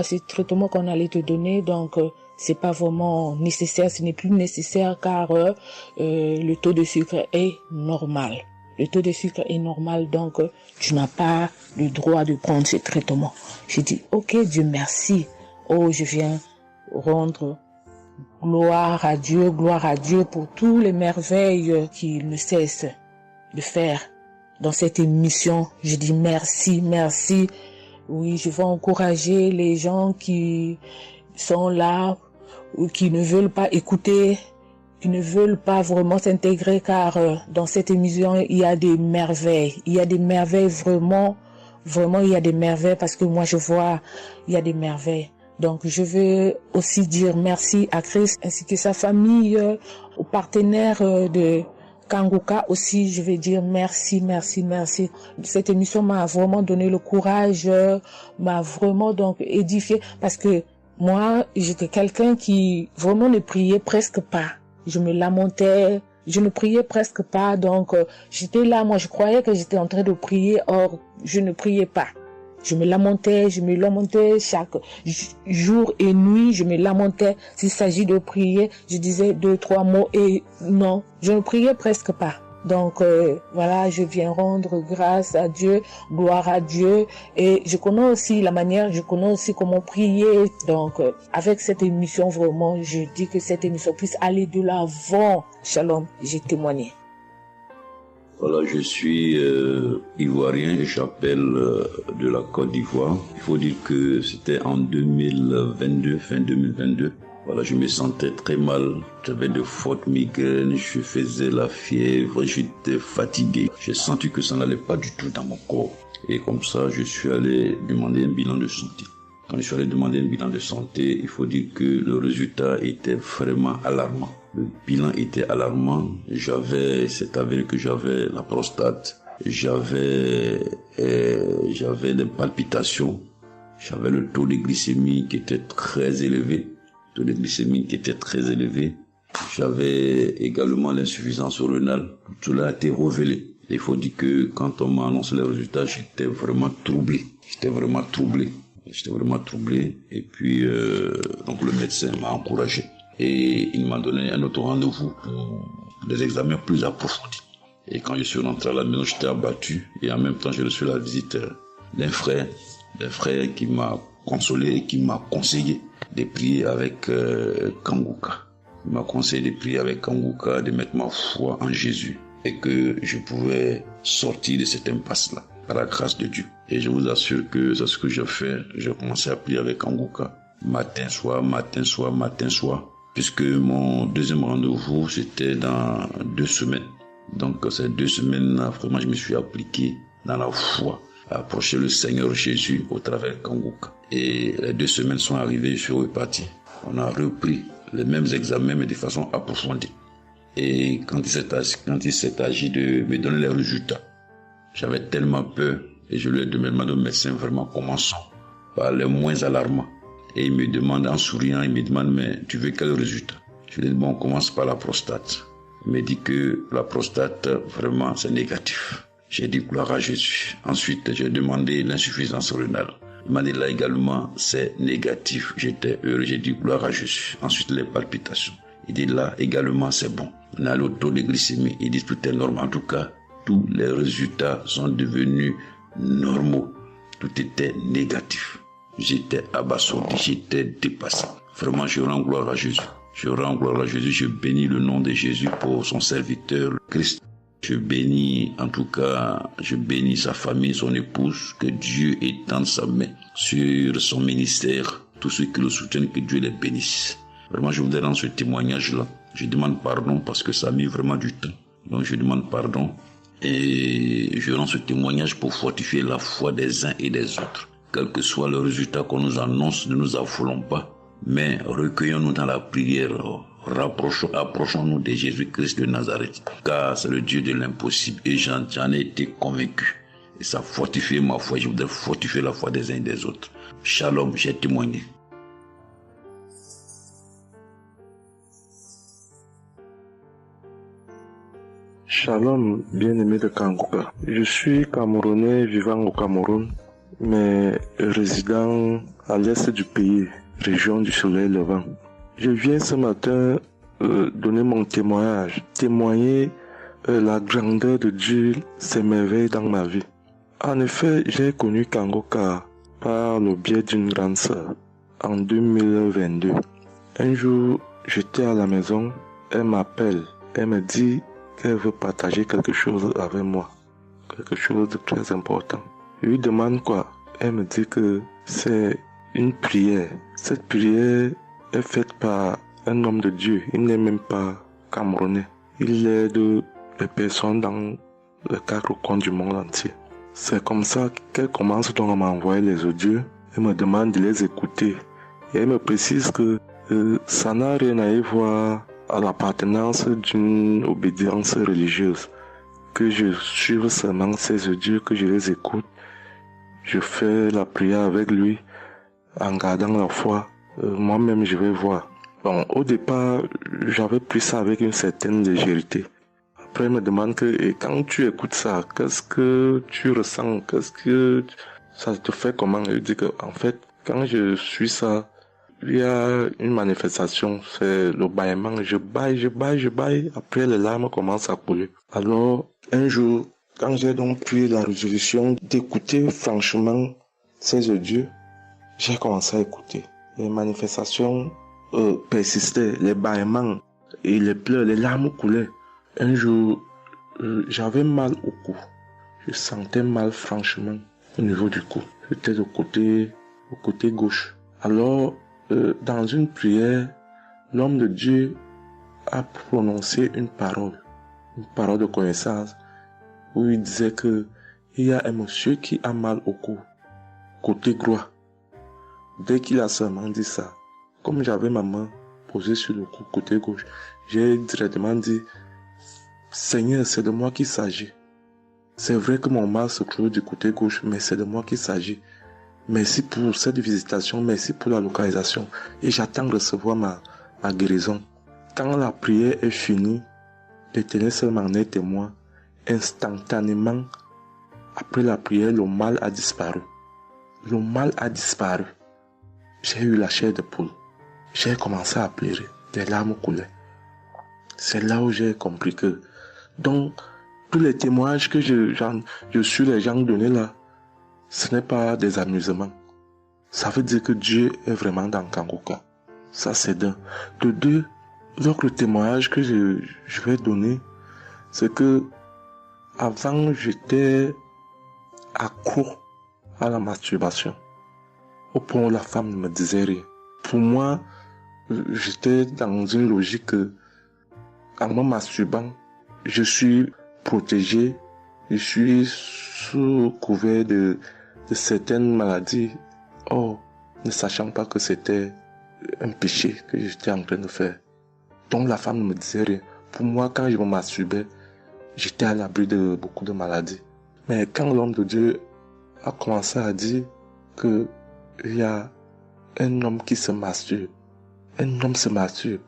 ce traitement qu'on allait te donner, donc c'est pas vraiment nécessaire, ce n'est plus nécessaire car le taux de sucre est normal. Le taux de sucre est normal, donc tu n'as pas le droit de prendre ce traitement. J'ai dit, ok Dieu merci. Oh, je viens rendre gloire à Dieu pour tous les merveilles qu'il ne cesse de faire. Dans cette émission, je dis merci, merci. Oui, je veux encourager les gens qui sont là ou qui ne veulent pas écouter, qui ne veulent pas vraiment s'intégrer car dans cette émission, il y a des merveilles. Il y a des merveilles vraiment, il y a des merveilles parce que moi je vois, il y a des merveilles. Donc je veux aussi dire merci à Christ ainsi que sa famille, aux partenaires de Kanguka aussi, je vais dire merci. Cette émission m'a vraiment donné le courage, m'a vraiment donc édifié parce que moi, j'étais quelqu'un qui vraiment ne priait presque pas. Je me lamentais, je ne priais presque pas, donc j'étais là, moi je croyais que j'étais en train de prier, or je ne priais pas. Je me lamentais chaque jour et nuit, je me lamentais. S'il s'agit de prier, je disais 2-3 mots et non, je ne priais presque pas. Donc voilà, je viens rendre grâce à Dieu, gloire à Dieu et je connais aussi comment prier. Donc avec cette émission vraiment, je dis que cette émission puisse aller de l'avant. Shalom, j'ai témoigné. Voilà, je suis ivoirien et j'appelle de la Côte d'Ivoire. Il faut dire que c'était en 2022, fin 2022. Voilà, je me sentais très mal. J'avais de fortes migraines, je faisais la fièvre, j'étais fatigué. J'ai senti que ça n'allait pas du tout dans mon corps. Et comme ça, je suis allé demander un bilan de santé. Quand je suis allé demander un bilan de santé, il faut dire que le résultat était vraiment alarmant. Le bilan était alarmant. C'est avéré que j'avais la prostate. J'avais des palpitations. J'avais le taux de glycémie qui était très élevé. J'avais également l'insuffisance rénale. Tout cela a été révélé. Il faut dire que quand on m'a annoncé les résultats, j'étais vraiment troublé. Et puis, donc le médecin m'a encouragé. Et il m'a donné un autre rendez-vous pour des examens plus approfondis. Et quand je suis rentré à la maison, j'étais abattu. Et en même temps, j'ai reçu la visite d'un frère qui m'a consolé et qui m'a conseillé de prier avec Kanguka. Il m'a conseillé de prier avec Kanguka, de mettre ma foi en Jésus et que je pouvais sortir de cette impasse-là par la grâce de Dieu. Et je vous assure que c'est ce que j'ai fait. J'ai commencé à prier avec Kanguka matin, soir, puisque mon deuxième rendez-vous, c'était dans 2 semaines. Donc ces 2 semaines-là, vraiment, je me suis appliqué dans la foi à approcher le Seigneur Jésus au travers de Kanguka. Et les 2 semaines sont arrivées, je suis reparti. On a repris les mêmes examens, mais de façon approfondie. Et quand il s'est agi de me donner les résultats, j'avais tellement peur. Et je lui ai demandé au médecin, vraiment, commençons par les moins alarmants. Et il me demande, en souriant, mais tu veux quel résultat? Je lui ai dit, bon, on commence par la prostate. Il me dit que la prostate, vraiment, c'est négatif. J'ai dit, gloire à Jésus. Ensuite, j'ai demandé l'insuffisance rénale. Il m'a dit, là également, c'est négatif. J'étais heureux, j'ai dit, gloire à Jésus. Ensuite, les palpitations. Il dit, là également, c'est bon. On a le taux de glycémie. Il dit, tout est normal. En tout cas, tous les résultats sont devenus normaux. Tout était négatif. J'étais abasourdi, j'étais dépassé. Vraiment, je rends gloire à Jésus. Je bénis le nom de Jésus pour son serviteur, le Christ. Je bénis sa famille, son épouse, que Dieu étende sa main sur son ministère. Tous ceux qui le soutiennent, que Dieu les bénisse. Vraiment, je voudrais rendre ce témoignage-là. Je demande pardon parce que ça a mis vraiment du temps. Donc, je demande pardon. Et je rends ce témoignage pour fortifier la foi des uns et des autres. Quel que soit le résultat qu'on nous annonce, ne nous affolons pas. Mais recueillons-nous dans la prière. Approchons-nous de Jésus-Christ de Nazareth. Car c'est le Dieu de l'impossible. Et j'en ai été convaincu. Et ça fortifie ma foi. Je voudrais fortifier la foi des uns et des autres. Shalom, j'ai témoigné. Shalom, bien-aimé de Kanguka. Je suis Camerounais vivant au Cameroun, mais résident à l'est du pays, région du soleil levant. Je viens ce matin donner mon témoigner la grandeur de Dieu, ses merveilles dans ma vie. En effet, j'ai connu Kanguka par le biais d'une grande sœur en 2022. Un jour, j'étais à la maison, elle m'appelle, elle me dit qu'elle veut partager quelque chose avec moi, quelque chose de très important. Je lui demande quoi? Elle me dit que c'est une prière. Cette prière est faite par un homme de Dieu. Il n'est même pas camerounais. Il aide les personnes dans les 4 coins du monde entier. C'est comme ça qu'elle commence donc à m'envoyer les audios. Elle me demande de les écouter. Et elle me précise que ça n'a rien à y voir à l'appartenance d'une obédience religieuse. Que je suive seulement ces audios, que je les écoute. Je fais la prière avec lui en gardant la foi. Moi-même, je vais voir. Bon, au départ, j'avais pris ça avec une certaine légèreté. Après, il me demande que, et quand tu écoutes ça, qu'est-ce que tu ressens? Qu'est-ce que ça te fait comment? Je dis que, en fait, quand je suis ça, il y a une manifestation, c'est le bâillement. Je baille. Après, les larmes commencent à couler. Alors, un jour, quand j'ai donc pris la résolution d'écouter franchement ces audios, j'ai commencé à écouter. Les manifestations persistaient, les bâillements et les pleurs, les larmes coulaient. Un jour, j'avais mal au cou. Je sentais mal franchement au niveau du cou. J'étais au côté gauche. Alors, dans une prière, l'homme de Dieu a prononcé une parole de connaissance, où il disait que il y a un monsieur qui a mal au cou, côté droit. Dès qu'il a seulement dit ça, comme j'avais ma main posée sur le cou côté gauche, j'ai directement dit, Seigneur, c'est de moi qu'il s'agit. C'est vrai que mon mal se trouve du côté gauche, mais c'est de moi qu'il s'agit. Merci pour cette visitation, merci pour la localisation. Et j'attends de recevoir ma guérison. Quand la prière est finie, l'Éternel seul m'en est témoin. Instantanément, après la prière, le mal a disparu. Le mal a disparu. J'ai eu la chair de poule. J'ai commencé à pleurer. Des larmes coulaient. C'est là où j'ai compris que, donc, tous les témoignages que je suis les gens donnés là, ce n'est pas des amusements. Ça veut dire que Dieu est vraiment dans Kangoka. Ça, c'est d'un. De deux, l'autre témoignage que je vais donner, c'est que avant, j'étais accro à la masturbation. Au point où la femme ne me disait rien. Pour moi, j'étais dans une logique que, en me masturbant, je suis protégé, je suis sous couvert de certaines maladies. Oh, ne sachant pas que c'était un péché que j'étais en train de faire. Donc la femme ne me disait rien. Pour moi, quand je me masturbais, j'étais à l'abri de beaucoup de maladies. Mais quand l'homme de Dieu a commencé à dire que il y a un homme qui se masturbe, un homme se masturbe,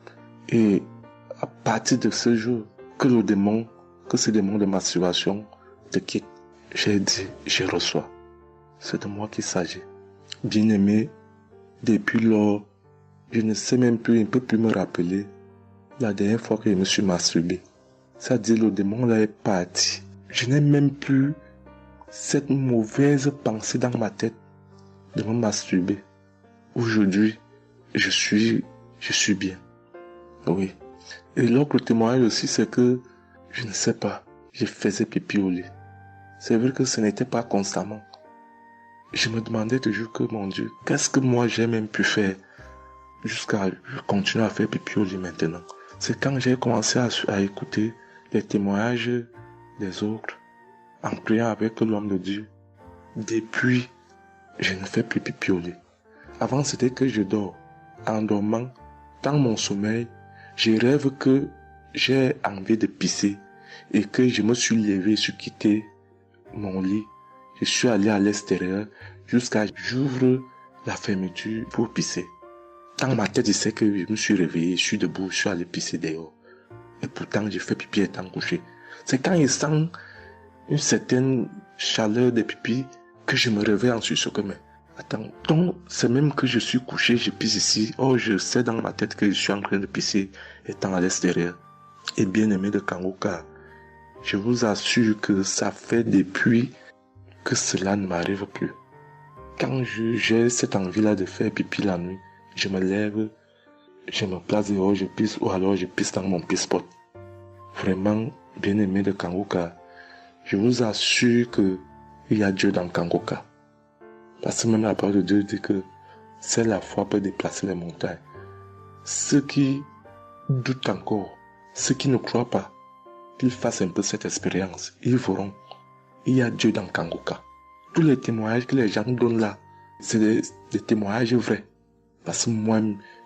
et à partir de ce jour, que ce démon de masturbation te quitte, j'ai dit, je reçois. C'est de moi qu'il s'agit. Bien-aimé, depuis lors, je ne sais même plus, je ne peux plus me rappeler la dernière fois que je me suis masturbé. C'est-à-dire, le démon là est parti. Je n'ai même plus cette mauvaise pensée dans ma tête de me masturber. Aujourd'hui, je suis bien. Oui. Et l'autre témoignage aussi, c'est que, je ne sais pas, je faisais pipi au lit. C'est vrai que ce n'était pas constamment. Je me demandais toujours que, mon Dieu, qu'est-ce que moi j'ai même pu faire jusqu'à continuer à faire pipi au lit maintenant. C'est quand j'ai commencé à écouter les témoignages des autres, en priant avec l'homme de Dieu. Depuis, je ne fais plus pipi au lit. Avant, c'était que je dors. En dormant, dans mon sommeil, je rêve que j'ai envie de pisser et que je me suis levé, je suis quitté mon lit. Je suis allé à l'extérieur jusqu'à j'ouvre la fermeture pour pisser. Dans ma tête, je sais que je me suis réveillé, je suis debout, je suis allé pisser dehors. Et pourtant, j'ai fait pipi étant couché. C'est quand je sens une certaine chaleur de pipi que je me réveille ensuite sur que mais attends, donc c'est même que je suis couché, je pisse ici. Oh, je sais dans ma tête que je suis en train de pisser étant à l'extérieur. Et bien aimé de Kangoka, je vous assure que ça fait depuis que cela ne m'arrive plus. Quand j'ai cette envie-là de faire pipi la nuit, je me lève, je me place dehors, je pisse, ou alors je pisse dans mon pisse-pot. Vraiment, bien aimé de Kangoka, je vous assure que il y a Dieu dans Kangoka. Parce que même la parole de Dieu dit que c'est la foi peut déplacer les montagnes. Ceux qui doutent encore, ceux qui ne croient pas, qu'ils fassent un peu cette expérience, ils verront. Il y a Dieu dans Kangoka. Tous les témoignages que les gens donnent là, c'est des témoignages vrais. Parce que moi,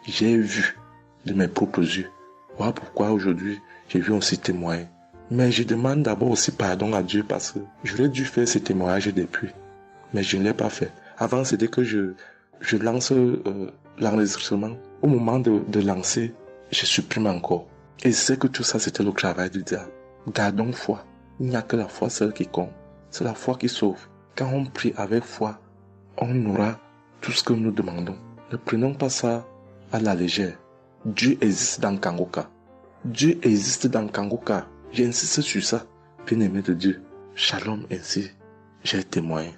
j'ai vu de mes propres yeux. Voilà pourquoi aujourd'hui, j'ai vu aussi témoigner. Mais je demande d'abord aussi pardon à Dieu parce que j'aurais dû faire ces témoignages depuis. Mais je ne l'ai pas fait. Avant, c'était que je lance l'enregistrement. Au moment de lancer, je supprime encore. Et je sais que tout ça, c'était le travail du diable. Gardons foi. Il n'y a que la foi seule qui compte. C'est la foi qui sauve. Quand on prie avec foi, on aura tout ce que nous demandons. Ne prenons pas ça à la légère. Dieu existe dans Kangoka. Dieu existe dans Kangoka. J'insiste sur ça. Bien-aimé de Dieu. Shalom ainsi. J'ai témoigné.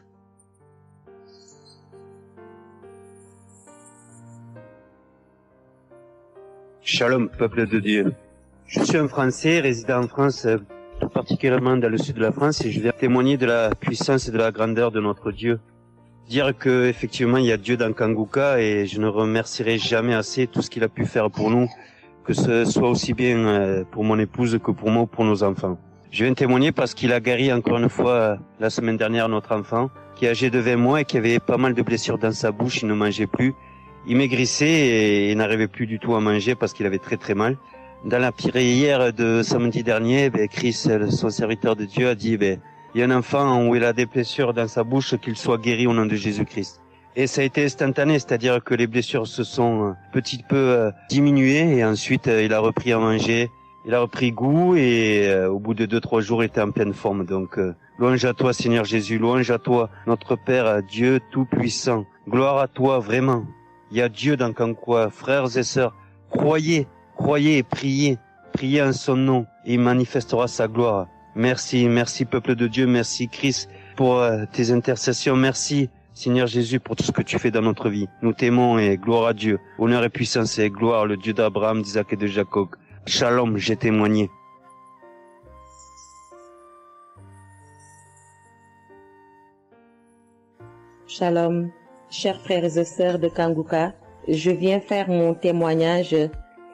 Shalom, peuple de Dieu. Je suis un Français résidant en France, tout particulièrement dans le sud de la France, et je viens témoigner de la puissance et de la grandeur de notre Dieu. Dire que effectivement il y a Dieu dans Kangoka, et je ne remercierai jamais assez tout ce qu'il a pu faire pour nous que ce soit aussi bien pour mon épouse que pour moi ou pour nos enfants. Je viens témoigner parce qu'il a guéri encore une fois la semaine dernière notre enfant, qui est âgé de 20 mois et qui avait pas mal de blessures dans sa bouche, il ne mangeait plus. Il maigrissait et il n'arrivait plus du tout à manger parce qu'il avait très très mal. Dans la prière de samedi dernier, Chris, son serviteur de Dieu, a dit, il y a un enfant où il a des blessures dans sa bouche, qu'il soit guéri au nom de Jésus-Christ. Et ça a été instantané, c'est-à-dire que les blessures se sont petit peu diminuées et ensuite il a repris à manger, il a repris goût et au bout de 2-3 jours il était en pleine forme. Donc louange à toi Seigneur Jésus, louange à toi notre Père, Dieu Tout-Puissant. Gloire à toi vraiment. Il y a Dieu dans Kangoka, frères et sœurs, croyez et priez en son nom et il manifestera sa gloire. Merci peuple de Dieu, merci Christ pour tes intercessions, merci Seigneur Jésus, pour tout ce que tu fais dans notre vie. Nous t'aimons et gloire à Dieu. Honneur et puissance et gloire, le Dieu d'Abraham, d'Isaac et de Jacob. Shalom, j'ai témoigné. Shalom, chers frères et sœurs de Kangoka. Je viens faire mon témoignage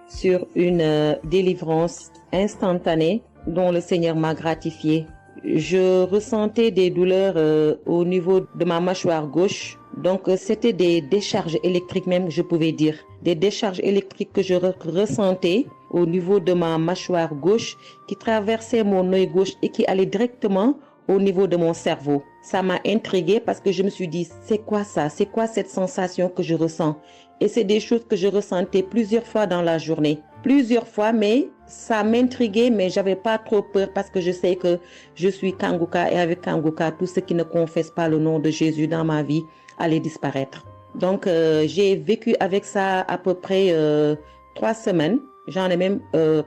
sur une délivrance instantanée dont le Seigneur m'a gratifié. Je ressentais des douleurs au niveau de ma mâchoire gauche. Donc, c'était des décharges électriques même, je pouvais dire. Des décharges électriques que je ressentais au niveau de ma mâchoire gauche qui traversaient mon œil gauche et qui allaient directement au niveau de mon cerveau. Ça m'a intriguée parce que je me suis dit, c'est quoi ça? C'est quoi cette sensation que je ressens? Et c'est des choses que je ressentais plusieurs fois dans la journée. Plusieurs fois, mais ça m'intriguait, mais j'avais pas trop peur parce que je sais que je suis Kangoka et avec Kangoka, tout ce qui ne confesse pas le nom de Jésus dans ma vie allait disparaître. Donc, j'ai vécu avec ça à peu près 3 semaines. J'en ai même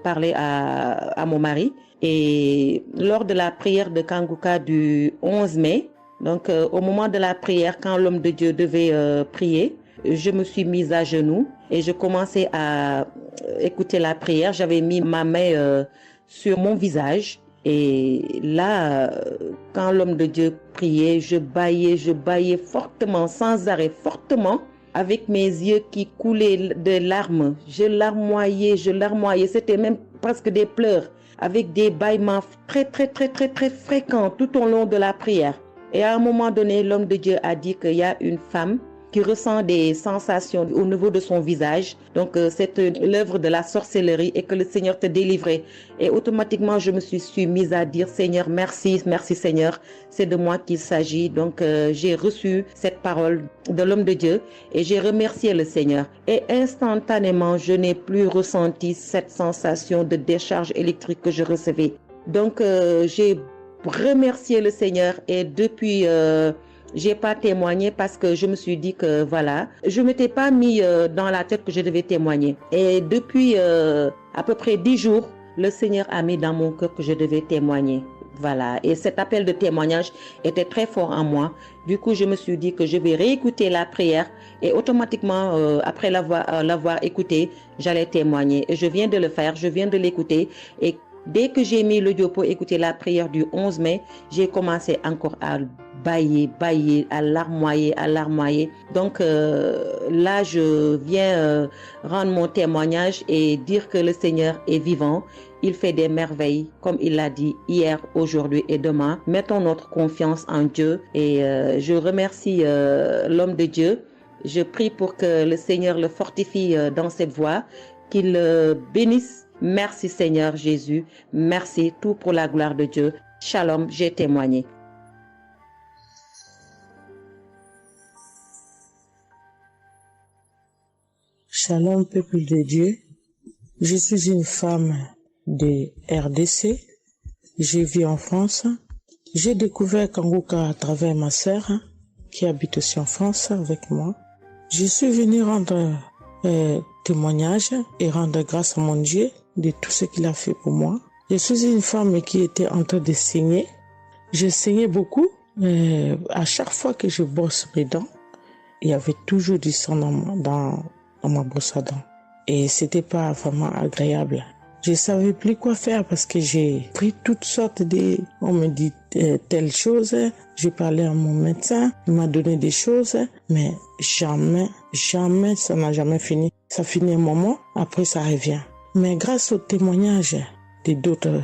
parlé à mon mari. Et lors de la prière de Kangoka du 11 mai, donc au moment de la prière, quand l'homme de Dieu devait prier, je me suis mise à genoux et je commençais à écouter la prière. J'avais mis ma main sur mon visage et là, quand l'homme de Dieu priait, je bâillais fortement, sans arrêt, fortement, avec mes yeux qui coulaient de larmes. Je larmoyais. C'était même presque des pleurs, avec des bâillements très fréquents tout au long de la prière. Et à un moment donné, l'homme de Dieu a dit qu'il y a une femme qui ressent des sensations au niveau de son visage. Donc, c'est l'œuvre de la sorcellerie et que le Seigneur te délivrait. Et automatiquement, je me suis mise à dire, Seigneur, merci Seigneur, c'est de moi qu'il s'agit. Donc, j'ai reçu cette parole de l'homme de Dieu et j'ai remercié le Seigneur. Et instantanément, je n'ai plus ressenti cette sensation de décharge électrique que je recevais. Donc, j'ai remercié le Seigneur et depuis... j'ai pas témoigné parce que je me suis dit que voilà, je m'étais pas mis dans la tête que je devais témoigner. Et depuis à peu près 10 jours, le Seigneur a mis dans mon cœur que je devais témoigner. Voilà. Et cet appel de témoignage était très fort en moi. Du coup, je me suis dit que je vais réécouter la prière et automatiquement, après l'avoir écouté, j'allais témoigner. Et je viens de le faire, je viens de l'écouter et dès que j'ai mis l'audio pour écouter la prière du 11 mai, j'ai commencé encore à bâiller, à larmoyer. Donc là, je viens rendre mon témoignage et dire que le Seigneur est vivant. Il fait des merveilles, comme il l'a dit hier, aujourd'hui et demain. Mettons notre confiance en Dieu et je remercie l'homme de Dieu. Je prie pour que le Seigneur le fortifie dans cette voie, qu'il le bénisse. Merci Seigneur Jésus, merci tout pour la gloire de Dieu. Shalom, j'ai témoigné. Shalom peuple de Dieu, je suis une femme de RDC, je vis en France. J'ai découvert Kangoka à travers ma sœur qui habite aussi en France avec moi. Je suis venue rendre témoignage et rendre grâce à mon Dieu de tout ce qu'il a fait pour moi. Je suis une femme qui était en train de saigner. Je saignais beaucoup. À chaque fois que je brosse mes dents, il y avait toujours du sang dans ma brosse à dents. Et c'était pas vraiment agréable. Je savais plus quoi faire parce que j'ai pris toutes sortes de... On me dit telle chose. J'ai parlé à mon médecin. Il m'a donné des choses. Mais jamais, ça n'a jamais fini. Ça finit un moment. Après, ça revient. Mais grâce au témoignage d'autres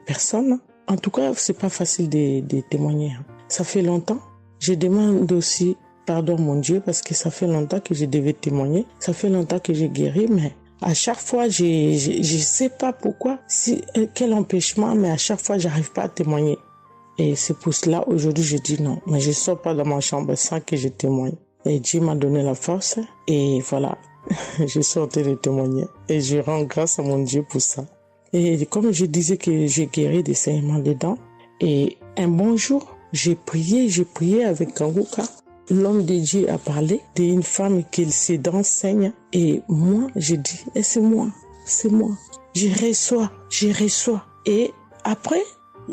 personnes, en tout cas, c'est pas facile de témoigner. Ça fait longtemps. Je demande aussi pardon, mon Dieu, parce que ça fait longtemps que je devais témoigner. Ça fait longtemps que j'ai guéri, mais à chaque fois, je sais pas pourquoi, quel empêchement, mais à chaque fois, j'arrive pas à témoigner. Et c'est pour cela, aujourd'hui, je dis non. Mais je sors pas de ma chambre sans que je témoigne. Et Dieu m'a donné la force. Et voilà, je suis en train de témoigner. Et je rends grâce à mon Dieu pour ça. Et comme je disais que j'ai guéri des saignements des dents. Et un bon jour, j'ai prié avec Kanguka. L'homme de Dieu a parlé d'une femme qui ses dents saignent. Et moi, j'ai dit, c'est moi. Je reçois. Et après,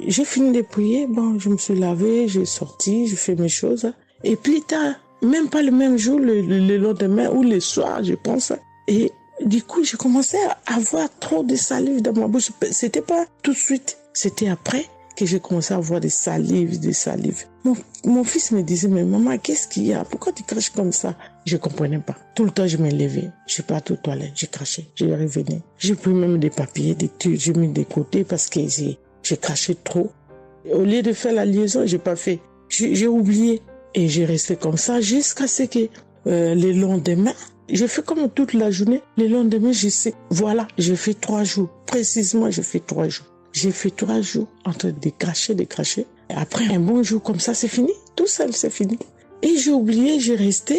j'ai fini de prier. Bon, je me suis lavé, j'ai sorti, j'ai fait mes choses. Et plus tard, même pas le même jour, le lendemain ou le soir, je pense. Et du coup, j'ai commencé à avoir trop de salive dans ma bouche. C'était pas tout de suite, c'était après que j'ai commencé à avoir des salives. Mon fils me disait, mais maman, qu'est-ce qu'il y a? Pourquoi tu craches comme ça? Je comprenais pas. Tout le temps, je me levais. Je suis parti aux toilettes, j'ai craché, je revenais. J'ai pris même des papiers, des trucs, j'ai mis de côté parce que j'ai craché trop. Au lieu de faire la liaison, j'ai pas fait. J'ai oublié. Et j'ai resté comme ça jusqu'à ce que le lendemain, j'ai fait comme toute la journée. Le lendemain, je sais, voilà, j'ai fait 3 jours. Précisément, j'ai fait 3 jours. J'ai fait 3 jours en train de cracher. Et après, un bon jour comme ça, c'est fini. Tout seul, c'est fini. Et j'ai oublié, j'ai resté.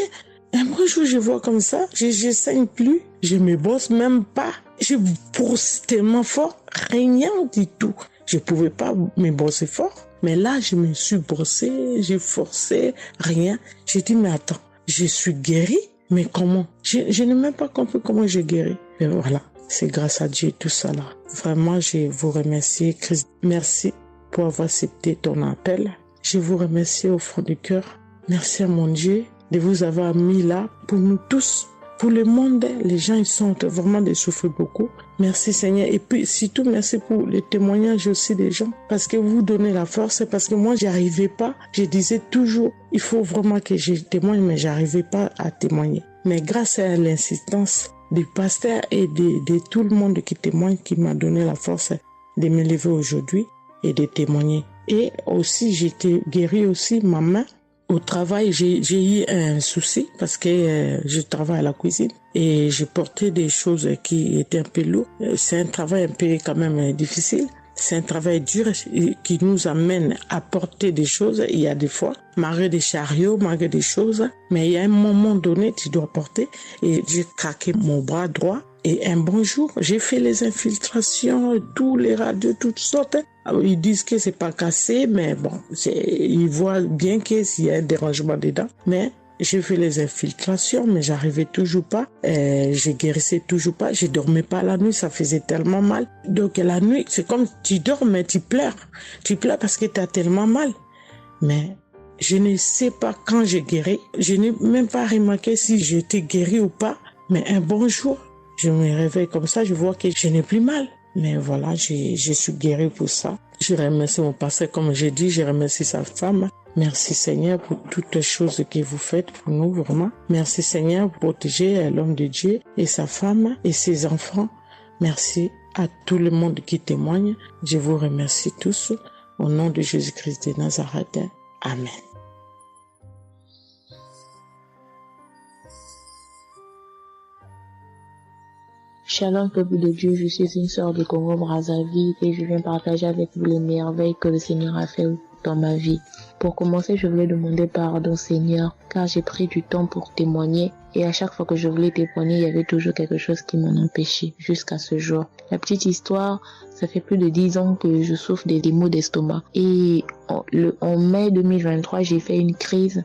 Un bon jour, je vois comme ça, je saigne plus. Je me brosse même pas. Je brosse tellement fort, rien du tout. Je pouvais pas me brosser fort. Mais là, je me suis brossé, j'ai forcé, rien. J'ai dit, mais attends, je suis guéri, mais comment? Je n'ai même pas compris comment j'ai guéri. Mais voilà, c'est grâce à Dieu tout ça là. Vraiment, je vous remercie, Christ. Merci pour avoir accepté ton appel. Je vous remercie au fond du cœur. Merci à mon Dieu de vous avoir mis là pour nous tous. Pour le monde, les gens, ils sont vraiment de souffrir beaucoup. Merci Seigneur. Et puis, surtout, merci pour les témoignages aussi des gens. Parce que vous donnez la force. Parce que moi, j'arrivais pas. Je disais toujours, il faut vraiment que je témoigne, mais j'arrivais pas à témoigner. Mais grâce à l'insistance du pasteur et de tout le monde qui témoigne, qui m'a donné la force de me lever aujourd'hui et de témoigner. Et aussi, j'étais guérie aussi, ma main. Au travail, j'ai eu un souci parce que je travaille à la cuisine et j'ai porté des choses qui étaient un peu lourdes. C'est un travail un peu quand même difficile. C'est un travail dur qui nous amène à porter des choses. Il y a des fois, malgré des chariots, malgré des choses, mais il y a un moment donné, tu dois porter. Et j'ai craqué mon bras droit. Et un bon jour, j'ai fait les infiltrations, tous les radios, toutes sortes. Ils disent que c'est pas cassé, mais bon, ils voient bien qu'il y a un dérangement dedans. Mais j'ai fait les infiltrations, mais j'arrivais toujours pas. Je guérissais toujours pas. Je dormais pas la nuit, ça faisait tellement mal. Donc la nuit, c'est comme tu dors, mais tu pleures. Tu pleures parce que tu as tellement mal. Mais je ne sais pas quand j'ai guéri. Je n'ai même pas remarqué si j'étais guéri ou pas. Mais un bon jour, je me réveille comme ça, je vois que je n'ai plus mal. Mais voilà, je suis guéri pour ça. Je remercie mon pasteur, comme j'ai dit, je remercie sa femme. Merci Seigneur pour toutes les choses que vous faites pour nous, vraiment. Merci Seigneur pour protéger l'homme de Dieu et sa femme et ses enfants. Merci à tout le monde qui témoigne. Je vous remercie tous. Au nom de Jésus-Christ de Nazareth. Amen. Shalom peuple de Dieu, je suis une sœur de Congo-Brazzaville et je viens partager avec vous les merveilles que le Seigneur a fait dans ma vie. Pour commencer, je voulais demander pardon Seigneur, car j'ai pris du temps pour témoigner et à chaque fois que je voulais témoigner, il y avait toujours quelque chose qui m'en empêchait jusqu'à ce jour. La petite histoire, ça fait plus de 10 ans que je souffre des maux d'estomac et en mai 2023, j'ai fait une crise.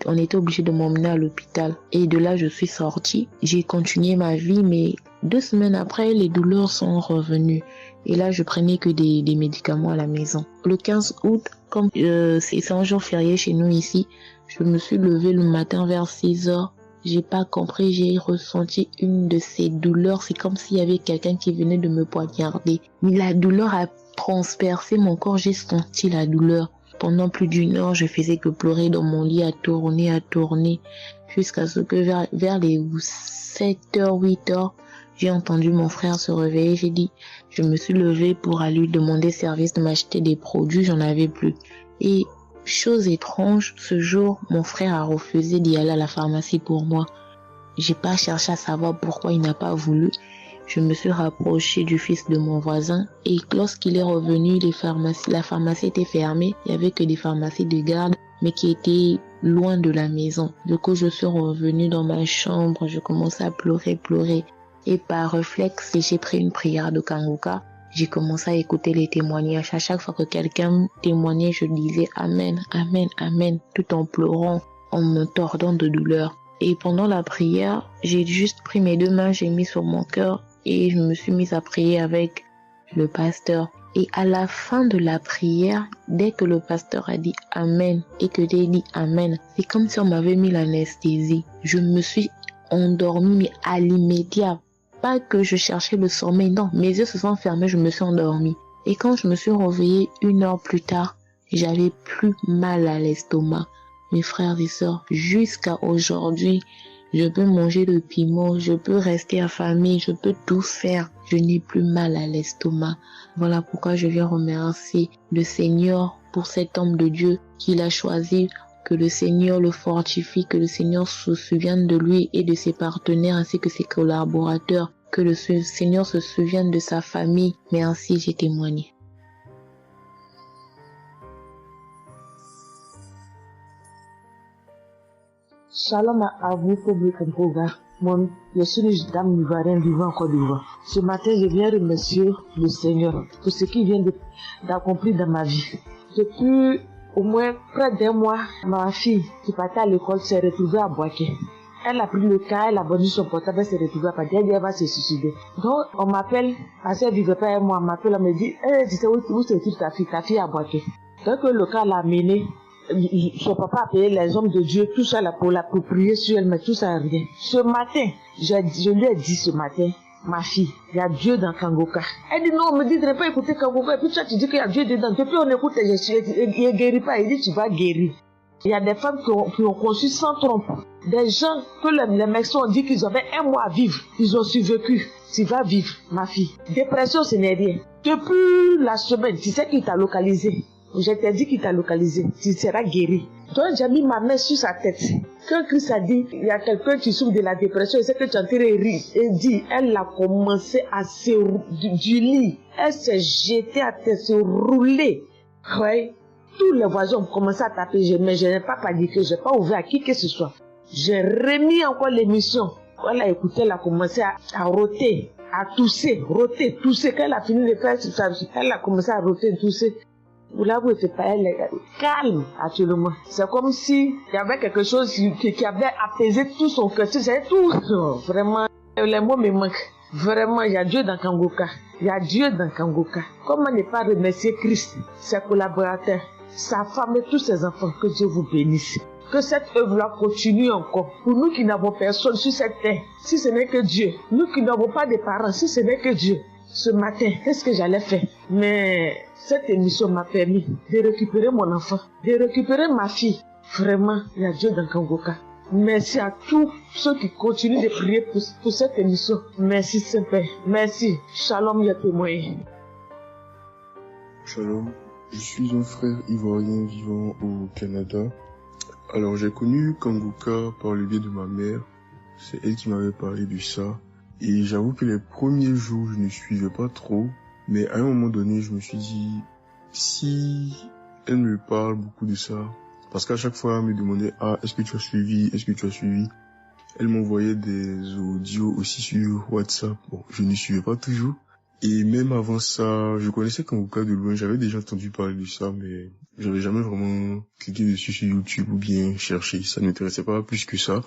On était obligé de m'emmener à l'hôpital et de là, je suis sortie. J'ai continué ma vie, mais 2 semaines après, les douleurs sont revenues. Et là, je prenais que des médicaments à la maison. Le 15 août, comme c'est un jour férié chez nous ici, je me suis levée le matin vers 6 heures. J'ai pas compris, j'ai ressenti une de ces douleurs. C'est comme s'il y avait quelqu'un qui venait de me poignarder. Mais la douleur a transpercé mon corps, j'ai senti la douleur. Pendant plus d'1 heure, je faisais que pleurer dans mon lit, à tourner, jusqu'à ce que vers les 7h, 8h, J'ai entendu mon frère se réveiller, je me suis levée pour aller lui demander service de m'acheter des produits, j'en avais plus. Et chose étrange, ce jour, mon frère a refusé d'y aller à la pharmacie pour moi. J'ai pas cherché à savoir pourquoi il n'a pas voulu. Je me suis rapprochée du fils de mon voisin et lorsqu'il est revenu, la pharmacie était fermée. Il y avait que des pharmacies de garde, mais qui étaient loin de la maison. Du coup, je suis revenue dans ma chambre, je commençais à pleurer. Et par réflexe, j'ai pris une prière de Kanguka. J'ai commencé à écouter les témoignages. À chaque fois que quelqu'un témoignait, je disais Amen, Amen, Amen, tout en pleurant, en me tordant de douleur. Et pendant la prière, j'ai juste pris mes 2 mains, j'ai mis sur mon cœur et je me suis mise à prier avec le pasteur. Et à la fin de la prière, dès que le pasteur a dit Amen et que j'ai dit Amen, c'est comme si on m'avait mis l'anesthésie. Je me suis endormie, mais à l'immédiat. Pas que je cherchais le sommeil, non, mes yeux se sont fermés, je me suis endormie. Et quand je me suis réveillée 1 heure plus tard, j'avais plus mal à l'estomac. Mes frères et sœurs, jusqu'à aujourd'hui, je peux manger le piment, je peux rester affamée, je peux tout faire. Je n'ai plus mal à l'estomac. Voilà pourquoi je viens remercier le Seigneur pour cet homme de Dieu qu'il a choisi. Que le Seigneur le fortifie, que le Seigneur se souvienne de lui et de ses partenaires ainsi que ses collaborateurs, que le Seigneur se souvienne de sa famille. Merci, j'ai témoigné. Shalom à vous, public Kanguka. Moi, je suis une dame ivoirienne vivant en Côte d'Ivoire. Ce matin, je viens remercier le Seigneur pour ce qu'il vient d'accomplir dans ma vie. Depuis au moins près d'1 mois, ma fille qui partait à l'école s'est retrouvée à Boaké. Elle a pris le cas, elle a vendu son portable, elle s'est retrouvée à partir, elle va se suicider. Donc, on m'appelle, parce qu'elle vivait pas avec moi, on m'appelle, on me dit, tu sais où se trouve ta fille à Boaké. Donc, le cas l'a amené, son papa a payé les hommes de Dieu, tout ça là pour prier sur elle, mais tout ça rien. Ce matin, je lui ai dit ce matin, ma fille, il y a Dieu dans Kanguka. Elle dit non, on me dit de ne pas écouter Kanguka. Et puis toi, tu dis qu'il y a Dieu dedans. Depuis on écoute, il ne guérit pas. Il dit tu vas guérir. Il y a des femmes qui ont conçu sans trompe. Des gens que les médecins ont dit qu'ils avaient 1 mois à vivre. Ils ont survécu. Tu vas vivre, ma fille. Dépression, ce n'est rien. Depuis la semaine, tu sais qui t'a localisé. Je t'ai dit qu'il t'a localisé. Tu seras guéri. Donc j'ai mis ma main sur sa tête. Quand Christ a dit, il y a quelqu'un qui souffre de la dépression, et c'est que tu es en train de rire. Et dit, elle a commencé à se du lit. Elle s'est jetée à terre, se rouler. Ouais. Tous les voisins ont commencé à taper, mais je n'ai pas paniqué, je n'ai pas ouvert à qui que ce soit. J'ai remis encore l'émission. Quand elle a écouté, elle a commencé à roter, à tousser, tousser. Quand elle a fini de faire ça, elle a commencé à roter, tousser. Vous l'avouez, c'est pas elle, calme actuellement. C'est comme si il y avait quelque chose qui avait apaisé tout son cœur. C'est tout. Vraiment, les mots me manquent. Vraiment, il y a Dieu dans Kanguka. Il y a Dieu dans Kanguka. Comment ne pas remercier Christ, ses collaborateurs, sa femme et tous ses enfants. Que Dieu vous bénisse. Que cette œuvre-là continue encore. Pour nous qui n'avons personne sur cette terre, si ce n'est que Dieu. Nous qui n'avons pas de parents, si ce n'est que Dieu. Ce matin, qu'est-ce que j'allais faire? Mais cette émission m'a permis de récupérer mon enfant, de récupérer ma fille. Vraiment, il y a Dieu dans Kanguka. Merci à tous ceux qui continuent de prier pour cette émission. Merci Saint-Père. Merci. Shalom, il y a témoigné. Shalom. Je suis un frère ivoirien vivant au Canada. Alors j'ai connu Kanguka par le biais de ma mère. C'est elle qui m'avait parlé de ça. Et j'avoue que les premiers jours, je ne suivais pas trop. Mais à un moment donné, je me suis dit, si elle me parle beaucoup de ça, parce qu'à chaque fois, elle me demandait, est-ce que tu as suivi? Elle m'envoyait des audios aussi sur WhatsApp. Bon, je ne suivais pas toujours. Et même avant ça, je connaissais Kanguka de loin. J'avais déjà entendu parler de ça, mais j'avais jamais vraiment cliqué dessus sur YouTube ou bien cherché. Ça ne m'intéressait pas plus que ça.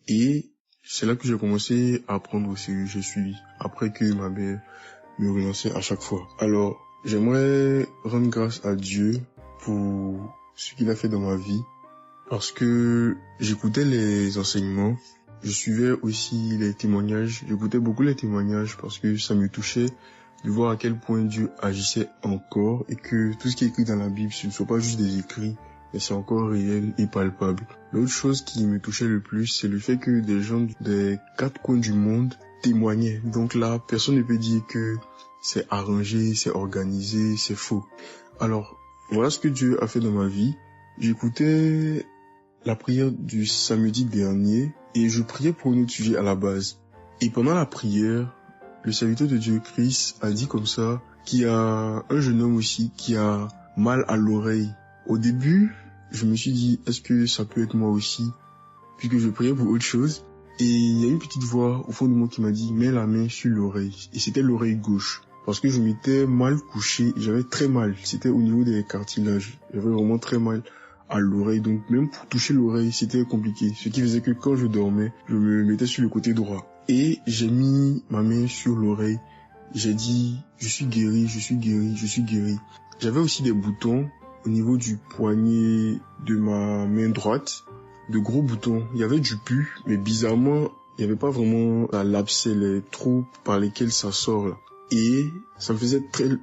Et c'est là que j'ai commencé à apprendre au sérieux. J'ai suivi. Après que ma mère me relançait à chaque fois. Alors, j'aimerais rendre grâce à Dieu pour ce qu'il a fait dans ma vie. Parce que j'écoutais les enseignements. Je suivais aussi les témoignages. J'écoutais beaucoup les témoignages parce que ça me touchait de voir à quel point Dieu agissait encore et que tout ce qui est écrit dans la Bible, ce ne sont pas juste des écrits, mais c'est encore réel et palpable. L'autre chose qui me touchait le plus, c'est le fait que des gens des 4 coins du monde témoignais. Donc là, personne ne peut dire que c'est arrangé, c'est organisé, c'est faux. Alors, voilà ce que Dieu a fait dans ma vie. J'écoutais la prière du samedi dernier et je priais pour un autre sujet à la base. Et pendant la prière, le serviteur de Dieu, Chris, a dit comme ça qu'il y a un jeune homme aussi qui a mal à l'oreille. Au début, je me suis dit, est-ce que ça peut être moi aussi? Puisque je priais pour autre chose. Et il y a une petite voix au fond de moi qui m'a dit, mets la main sur l'oreille. Et c'était l'oreille gauche. Parce que je m'étais mal couché, j'avais très mal. C'était au niveau des cartilages. J'avais vraiment très mal à l'oreille. Donc même pour toucher l'oreille, c'était compliqué. Ce qui faisait que quand je dormais, je me mettais sur le côté droit. Et j'ai mis ma main sur l'oreille. J'ai dit, je suis guéri, je suis guéri, je suis guéri. J'avais aussi des boutons au niveau du poignet de ma main droite. De gros boutons. Il y avait du pus, mais bizarrement, il n'y avait pas vraiment l'abcès, les trous par lesquels ça sort là. Et ça me faisait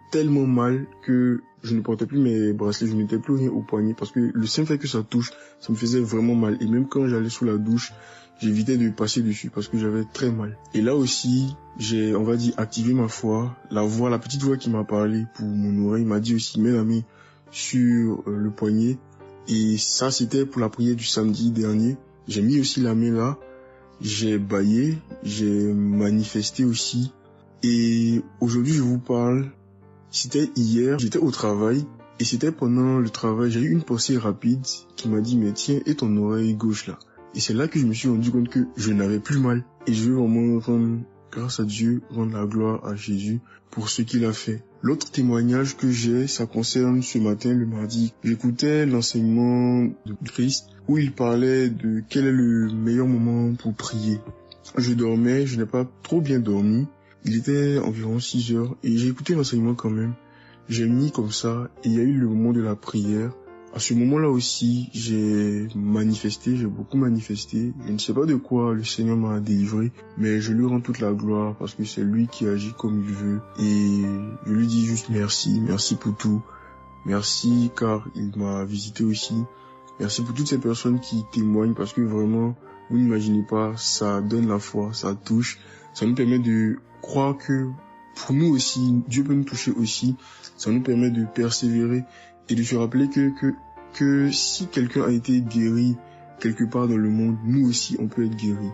tellement mal que je ne portais plus mes bracelets, je ne mettais plus rien au poignet parce que le simple fait que ça touche, ça me faisait vraiment mal. Et même quand j'allais sous la douche, j'évitais de passer dessus parce que j'avais très mal. Et là aussi, j'ai, on va dire, activé ma foi. La petite voix qui m'a parlé pour mon oreille m'a dit aussi, mets la main sur le poignet. Et ça, c'était pour la prière du samedi dernier. J'ai mis aussi la main là. J'ai baillé. J'ai manifesté aussi. Et aujourd'hui, je vous parle. C'était hier. J'étais au travail. Et c'était pendant le travail. J'ai eu une pensée rapide qui m'a dit, mais tiens, et ton oreille gauche là. Et c'est là que je me suis rendu compte que je n'avais plus mal. Et je veux vraiment rendre grâce à Dieu, rendre la gloire à Jésus pour ce qu'il a fait. L'autre témoignage que j'ai, ça concerne ce matin, le mardi. J'écoutais l'enseignement de Christ où il parlait de quel est le meilleur moment pour prier. Je dormais, je n'ai pas trop bien dormi. Il était environ 6 heures et j'ai écouté l'enseignement quand même. J'ai mis comme ça et il y a eu le moment de la prière. À ce moment-là aussi, j'ai beaucoup manifesté. Je ne sais pas de quoi le Seigneur m'a délivré, mais je lui rends toute la gloire parce que c'est lui qui agit comme il veut. Et je lui dis juste merci pour tout. Merci car il m'a visité aussi. Merci pour toutes ces personnes qui témoignent parce que vraiment, vous n'imaginez pas, ça donne la foi, ça touche. Ça nous permet de croire que pour nous aussi, Dieu peut nous toucher aussi. Ça nous permet de persévérer et de se rappeler que si quelqu'un a été guéri quelque part dans le monde, nous aussi on peut être guéri.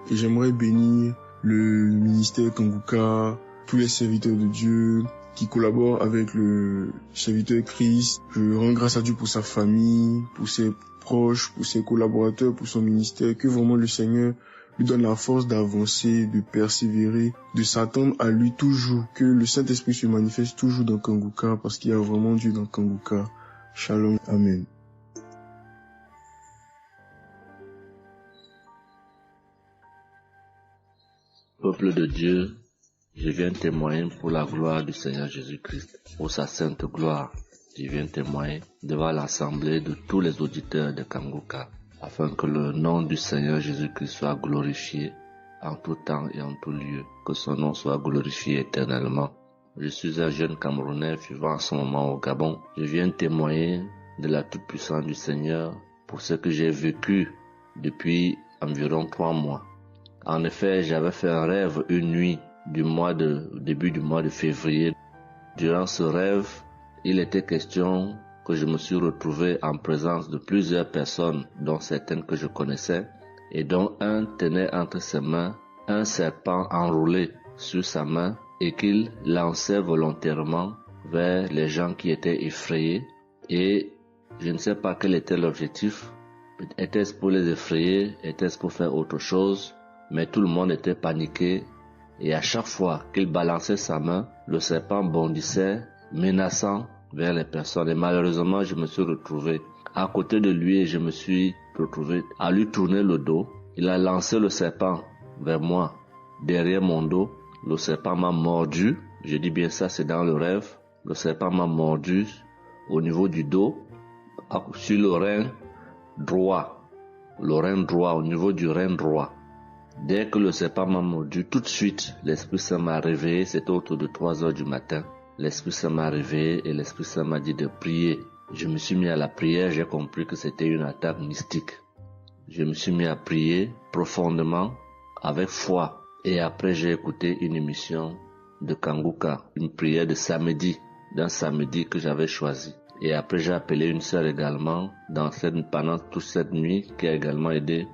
Et j'aimerais bénir le ministère Kanguka, tous les serviteurs de Dieu qui collaborent avec le serviteur Christ. Je rends grâce à Dieu pour sa famille, pour ses proches, pour ses collaborateurs, pour son ministère, que vraiment le Seigneur lui donne la force d'avancer, de persévérer, de s'attendre à lui toujours, que le Saint-Esprit se manifeste toujours dans Kanguka parce qu'il y a vraiment Dieu dans Kanguka. Shalom, Amen. Peuple de Dieu, je viens témoigner pour la gloire du Seigneur Jésus-Christ, pour sa sainte gloire. Je viens témoigner devant l'assemblée de tous les auditeurs de Kanguka, afin que le nom du Seigneur Jésus-Christ soit glorifié en tout temps et en tout lieu, que son nom soit glorifié éternellement. Je suis un jeune Camerounais vivant en ce moment au Gabon. Je viens témoigner de la toute-puissance du Seigneur pour ce que j'ai vécu depuis environ 3 mois. En effet, j'avais fait un rêve une nuit début du mois de février. Durant ce rêve, il était question que je me suis retrouvé en présence de plusieurs personnes, dont certaines que je connaissais, et dont un tenait entre ses mains un serpent enroulé sur sa main et qu'il lançait volontairement vers les gens qui étaient effrayés. Et je ne sais pas quel était l'objectif. Était-ce pour les effrayer? Était-ce pour faire autre chose? Mais tout le monde était paniqué. Et à chaque fois qu'il balançait sa main, le serpent bondissait, menaçant vers les personnes. Et malheureusement, je me suis retrouvé à côté de lui et je me suis retrouvé à lui tourner le dos. Il a lancé le serpent vers moi, derrière mon dos. Le serpent m'a mordu. Je dis bien ça, c'est dans le rêve. Le serpent m'a mordu au niveau du dos, sur le rein droit. Le rein droit, au niveau du rein droit. Dès que le serpent m'a mordu, tout de suite, l'Esprit Saint m'a réveillé. C'était autour de 3 heures du matin. L'Esprit Saint m'a réveillé et l'Esprit Saint m'a dit de prier. Je me suis mis à la prière, j'ai compris que c'était une attaque mystique. Je me suis mis à prier profondément, avec foi. Et après, j'ai écouté une émission de Kanguka, une prière de samedi, d'un samedi que j'avais choisi. Et après, j'ai appelé une sœur également pendant toute cette nuit qui a également aidé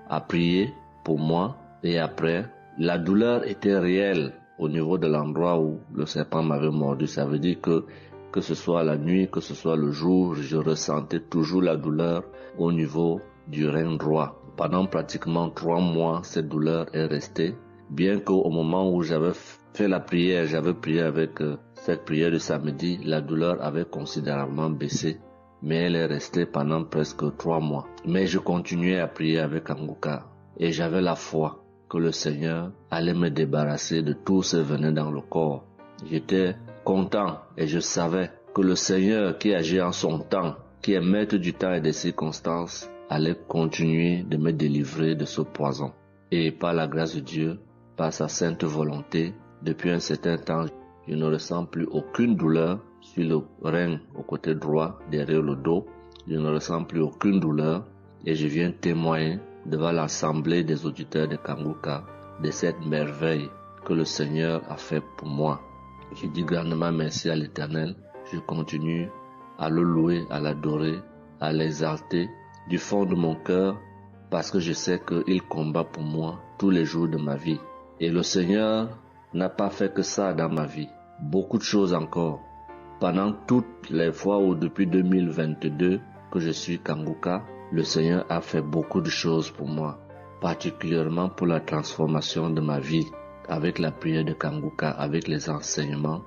à prier pour moi. Et après, la douleur était réelle au niveau de l'endroit où le serpent m'avait mordu. Ça veut dire que ce soit la nuit, que ce soit le jour, je ressentais toujours la douleur au niveau du rein droit. Pendant pratiquement 3 mois, cette douleur est restée. Bien qu'au moment où j'avais fait la prière, j'avais prié avec cette prière de samedi, la douleur avait considérablement baissé, mais elle est restée pendant presque 3 mois. Mais je continuais à prier avec Kanguka et j'avais la foi que le Seigneur allait me débarrasser de tout ce venin dans le corps. J'étais content et je savais que le Seigneur qui agit en son temps, qui est maître du temps et des circonstances, allait continuer de me délivrer de ce poison. Et par la grâce de Dieu, par sa sainte volonté, depuis un certain temps, je ne ressens plus aucune douleur sur le rein au côté droit, derrière le dos. Je ne ressens plus aucune douleur et je viens témoigner devant l'assemblée des auditeurs de Kanguka de cette merveille que le Seigneur a fait pour moi. Je dis grandement merci à l'Éternel. Je continue à le louer, à l'adorer, à l'exalter du fond de mon cœur parce que je sais qu'il combat pour moi tous les jours de ma vie. Et le Seigneur n'a pas fait que ça dans ma vie. Beaucoup de choses encore. Pendant toutes les fois où depuis 2022 que je suis Kanguka, le Seigneur a fait beaucoup de choses pour moi, particulièrement pour la transformation de ma vie. Avec la prière de Kanguka, avec les enseignements,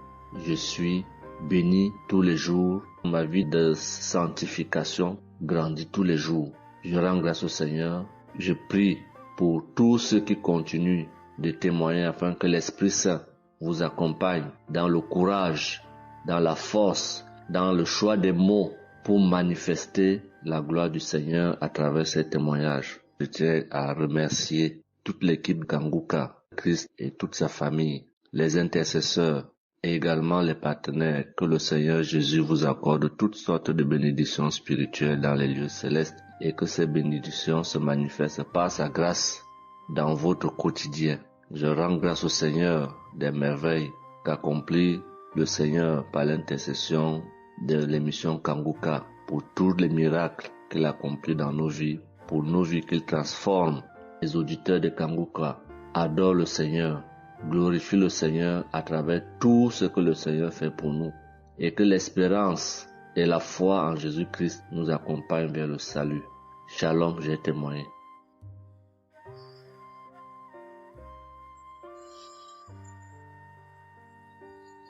je suis béni tous les jours. Ma vie de sanctification grandit tous les jours. Je rends grâce au Seigneur. Je prie pour tous ceux qui continuent de témoigner afin que l'Esprit Saint vous accompagne dans le courage, dans la force, dans le choix des mots pour manifester la gloire du Seigneur à travers ces témoignages. Je tiens à remercier toute l'équipe Kanguka, Christ et toute sa famille, les intercesseurs et également les partenaires. Que le Seigneur Jésus vous accorde toutes sortes de bénédictions spirituelles dans les lieux célestes et que ces bénédictions se manifestent par sa grâce dans votre quotidien. Je rends grâce au Seigneur des merveilles qu'accomplit le Seigneur par l'intercession de l'émission Kanguka pour tous les miracles qu'il accomplit dans nos vies, pour nos vies qu'il transforme. Les auditeurs de Kanguka adorent le Seigneur, glorifient le Seigneur à travers tout ce que le Seigneur fait pour nous et que l'espérance et la foi en Jésus-Christ nous accompagnent vers le salut. Shalom, j'ai témoigné.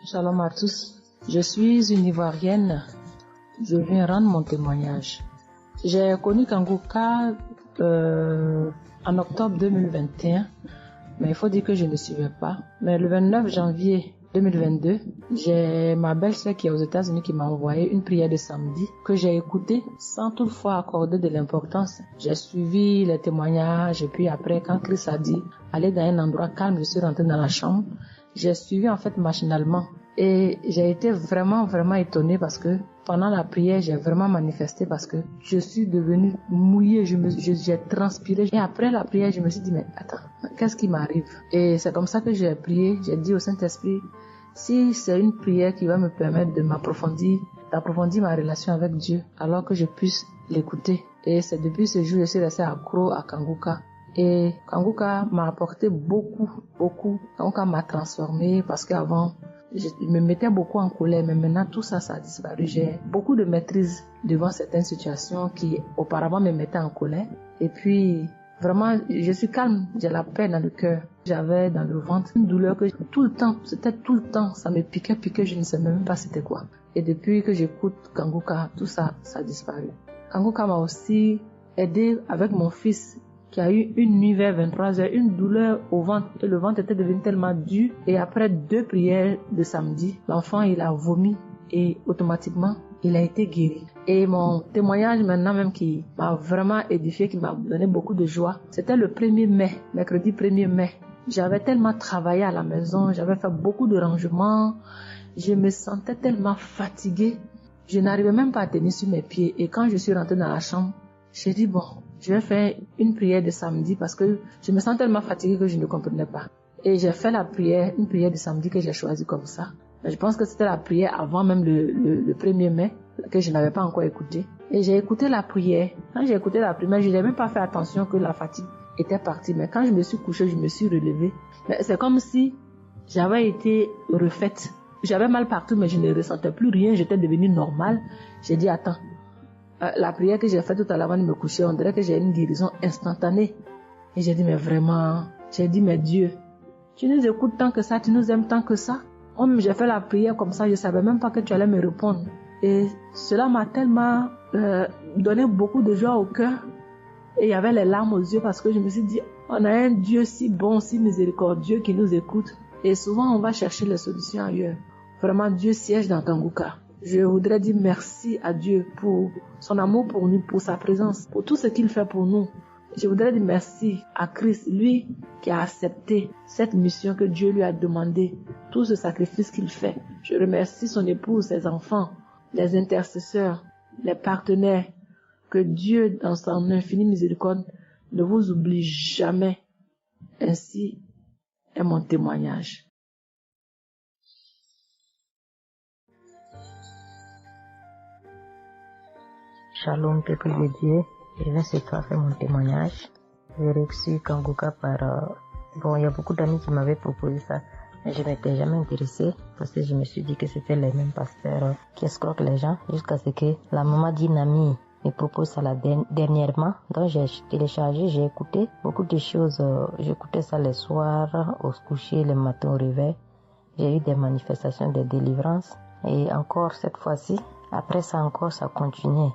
Shalom à tous. Je suis une Ivoirienne. Je viens rendre mon témoignage. J'ai connu Kanguka en octobre 2021, mais il faut dire que je ne suivais pas. Mais le 29 janvier 2022, j'ai ma belle-sœur qui est aux États-Unis qui m'a envoyé une prière de samedi que j'ai écoutée sans toutefois accorder de l'importance. J'ai suivi les témoignages et puis après, quand Christ a dit aller dans un endroit calme, je suis rentrée dans la chambre. J'ai suivi en fait machinalement et j'ai été vraiment étonnée parce que pendant la prière, j'ai vraiment manifesté parce que je suis devenue mouillée, j'ai transpiré. Et après la prière, je me suis dit, mais attends, qu'est-ce qui m'arrive? Et c'est comme ça que j'ai prié, j'ai dit au Saint-Esprit, si c'est une prière qui va me permettre d'approfondir ma relation avec Dieu, alors que je puisse l'écouter. Et c'est depuis ce jour que je suis restée accro à Kanguka. Et Kanguka m'a apporté beaucoup. Kanguka m'a transformée parce qu'avant, je me mettais beaucoup en colère, mais maintenant tout ça a disparu. J'ai beaucoup de maîtrise devant certaines situations qui auparavant me mettaient en colère. Et puis, vraiment, je suis calme, j'ai la paix dans le cœur. J'avais dans le ventre une douleur que c'était tout le temps, ça me piquait, je ne sais même pas c'était quoi. Et depuis que j'écoute Kanguka, tout ça a disparu. Kanguka m'a aussi aidé avec mon fils qui a eu une nuit vers 23h, une douleur au ventre et le ventre était devenu tellement dur et après 2 prières de samedi, l'enfant il a vomi et automatiquement il a été guéri. Et mon témoignage maintenant même qui m'a vraiment édifié, qui m'a donné beaucoup de joie, c'était le 1er mai, mercredi 1er mai. J'avais tellement travaillé à la maison, j'avais fait beaucoup de rangements, je me sentais tellement fatiguée, je n'arrivais même pas à tenir sur mes pieds et quand je suis rentrée dans la chambre, j'ai dit bon, je vais faire une prière de samedi parce que je me sens tellement fatiguée que je ne comprenais pas. Et j'ai fait la prière, une prière du samedi que j'ai choisie comme ça. Mais je pense que c'était la prière avant même le 1er mai, que je n'avais pas encore écouté. Et j'ai écouté la prière. Quand j'ai écouté la prière, je n'ai même pas fait attention que la fatigue était partie. Mais quand je me suis couchée, je me suis relevée. Mais c'est comme si j'avais été refaite. J'avais mal partout, mais je ne ressentais plus rien. J'étais devenue normale. J'ai dit, attends, la prière que j'ai faite tout à l'heure avant de me coucher, on dirait que j'ai une guérison instantanée. Et j'ai dit, mais vraiment, j'ai dit, mais Dieu, tu nous écoutes tant que ça, tu nous aimes tant que ça. J'ai fait la prière comme ça, je ne savais même pas que tu allais me répondre. Et cela m'a tellement donné beaucoup de joie au cœur. Et il y avait les larmes aux yeux parce que je me suis dit, on a un Dieu si bon, si miséricordieux qui nous écoute. Et souvent, on va chercher les solutions ailleurs. Vraiment, Dieu siège dans Kanguka. Je voudrais dire merci à Dieu pour son amour pour nous, pour sa présence, pour tout ce qu'il fait pour nous. Je voudrais dire merci à Christ, lui qui a accepté cette mission que Dieu lui a demandé, tout ce sacrifice qu'il fait. Je remercie son épouse, ses enfants, les intercesseurs, les partenaires. Que Dieu, dans son infinie miséricorde, ne vous oublie jamais. Ainsi est mon témoignage. Shalom, peuple de Dieu. Je viens ce soir faire mon témoignage. J'ai reçu Kanguka par... il y a beaucoup d'amis qui m'avaient proposé ça. Mais je m'étais jamais intéressée parce que je me suis dit que c'était les mêmes pasteurs qui escroquent les gens jusqu'à ce que la maman d'une amie me propose ça dernièrement. Donc j'ai téléchargé, j'ai écouté beaucoup de choses. J'écoutais ça les soirs, au coucher, le matin au réveil. J'ai eu des manifestations de délivrance. Et encore cette fois-ci, après ça encore, ça continuait.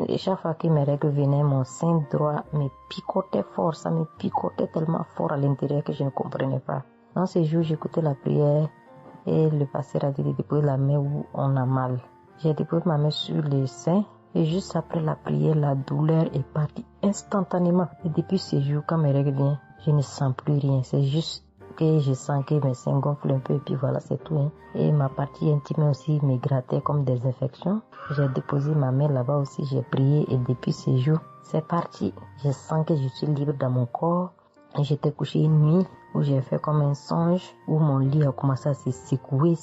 Et chaque fois que mes règles venaient, mon sein droit me picotait fort. Ça me picotait tellement fort à l'intérieur que je ne comprenais pas. Dans ces jours, j'écoutais la prière et le pasteur a dit de déposer la main où on a mal. J'ai déposé ma main sur le sein et juste après la prière, la douleur est partie instantanément. Et depuis ces jours, quand mes règles viennent, je ne sens plus rien. C'est juste que je sens que mes seins gonflent un peu et puis voilà, c'est tout. Et ma partie intime aussi me grattait comme des infections. J'ai déposé ma main là-bas aussi, j'ai prié et depuis ces jours, c'est parti. Je sens que je suis libre dans mon corps. Et j'étais couché une nuit où j'ai fait comme un songe, où mon lit a commencé à se secouer.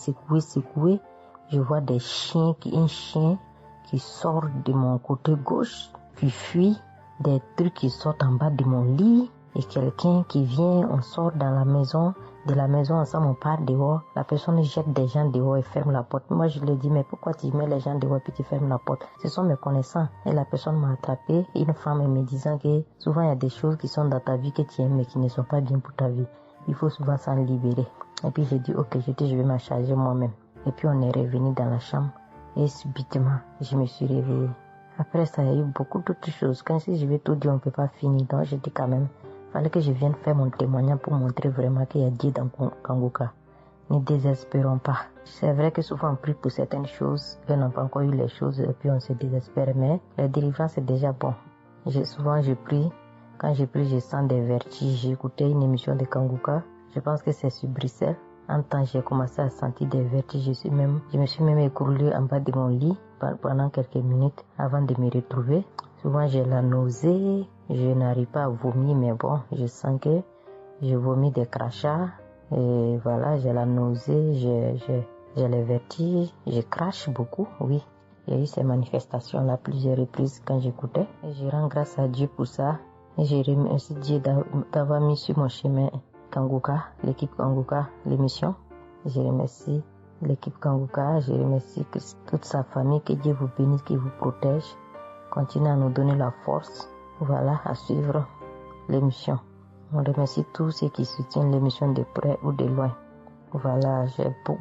Je vois un chien qui sort de mon côté gauche, puis fuit, des trucs qui sortent en bas de mon lit, et quelqu'un qui vient, on sort dans la maison, de la maison ensemble, on part dehors, la personne jette des gens dehors et ferme la porte. Moi je lui ai dit, mais pourquoi tu mets les gens dehors puis tu fermes la porte? Ce sont mes connaissants. Et la personne m'a attrapé, une femme me disant que souvent il y a des choses qui sont dans ta vie que tu aimes mais qui ne sont pas bien pour ta vie. Il faut souvent s'en libérer. Et puis j'ai dit, ok, je vais m'en charger moi-même. Et puis on est revenu dans la chambre et subitement je me suis réveillée. Après ça, il y a eu beaucoup d'autres choses. Quand si je vais tout dire, on ne peut pas finir. Donc j'ai dit quand même, fallait que je vienne faire mon témoignage pour montrer vraiment qu'il y a Dieu dans Kanguka. Ne désespérons pas. C'est vrai que souvent on prie pour certaines choses, et on n'a pas encore eu les choses, et puis on se désespère, mais la délivrance c'est déjà bon. Souvent je prie, quand je prie je sens des vertiges. J'ai écouté une émission de Kanguka, je pense que c'est sur Bruxelles. En temps j'ai commencé à sentir des vertiges, je me suis même écroulée en bas de mon lit pendant quelques minutes avant de me retrouver. Souvent j'ai la nausée, je n'arrive pas à vomir, mais bon, je sens que je vomis des crachats. Et voilà, j'ai la nausée, j'ai les vertiges, je crache beaucoup, oui. Il y a eu ces manifestations-là plusieurs reprises quand j'écoutais. Et je rends grâce à Dieu pour ça. Et je remercie Dieu d'avoir mis sur mon chemin Kanguka, l'équipe Kanguka, l'émission. Je remercie l'équipe Kanguka, je remercie toute sa famille, que Dieu vous bénisse, qu'il vous protège. Continuez à nous donner la force, voilà, à suivre l'émission. On remercie tous ceux qui soutiennent l'émission de près ou de loin. Voilà,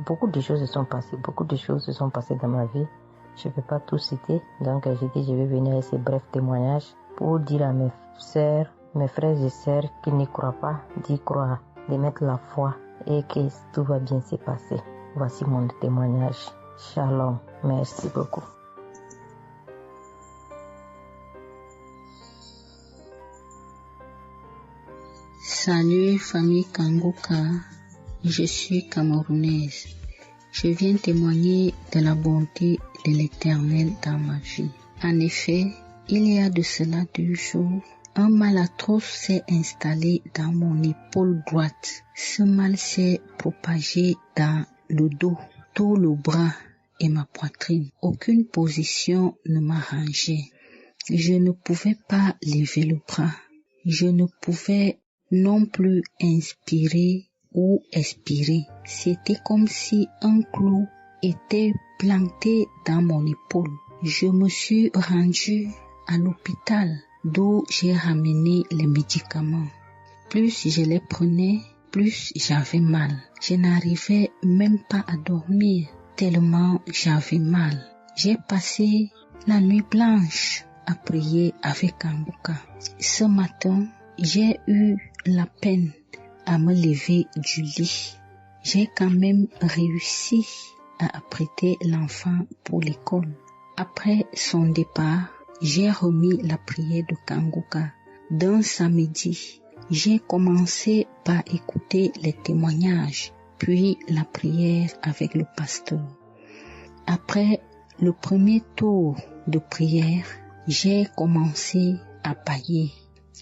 beaucoup de choses se sont passées dans ma vie. Je ne peux pas tout citer, donc j'ai dit je vais venir avec ces brefs témoignages pour dire à mes sœurs, mes frères et sœurs qui n'y croient pas, d'y croire, de mettre la foi et que tout va bien se passer. Voici mon témoignage. Shalom, merci beaucoup. Salut famille Kanguka, je suis camerounaise. Je viens témoigner de la bonté de l'Éternel dans ma vie. En effet, il y a de cela 2 jours, Un mal atroce s'est installé dans mon épaule droite. Ce mal s'est propagé dans le dos, tout le bras et ma poitrine. Aucune position ne m'arrangeait. Je ne pouvais pas lever le bras. Je ne pouvais non plus inspirer ou expirer. C'était comme si un clou était planté dans mon épaule. Je me suis rendue à l'hôpital, d'où j'ai ramené les médicaments. Plus je les prenais, plus j'avais mal. Je n'arrivais même pas à dormir, tellement j'avais mal. J'ai passé la nuit blanche à prier avec Kanguka. Ce matin, j'ai eu la peine à me lever du lit. J'ai quand même réussi à apprêter l'enfant pour l'école. Après son départ, j'ai remis la prière de Kanguka. D'un samedi, j'ai commencé par écouter les témoignages, puis la prière avec le pasteur. Après le premier tour de prière, j'ai commencé à bâiller,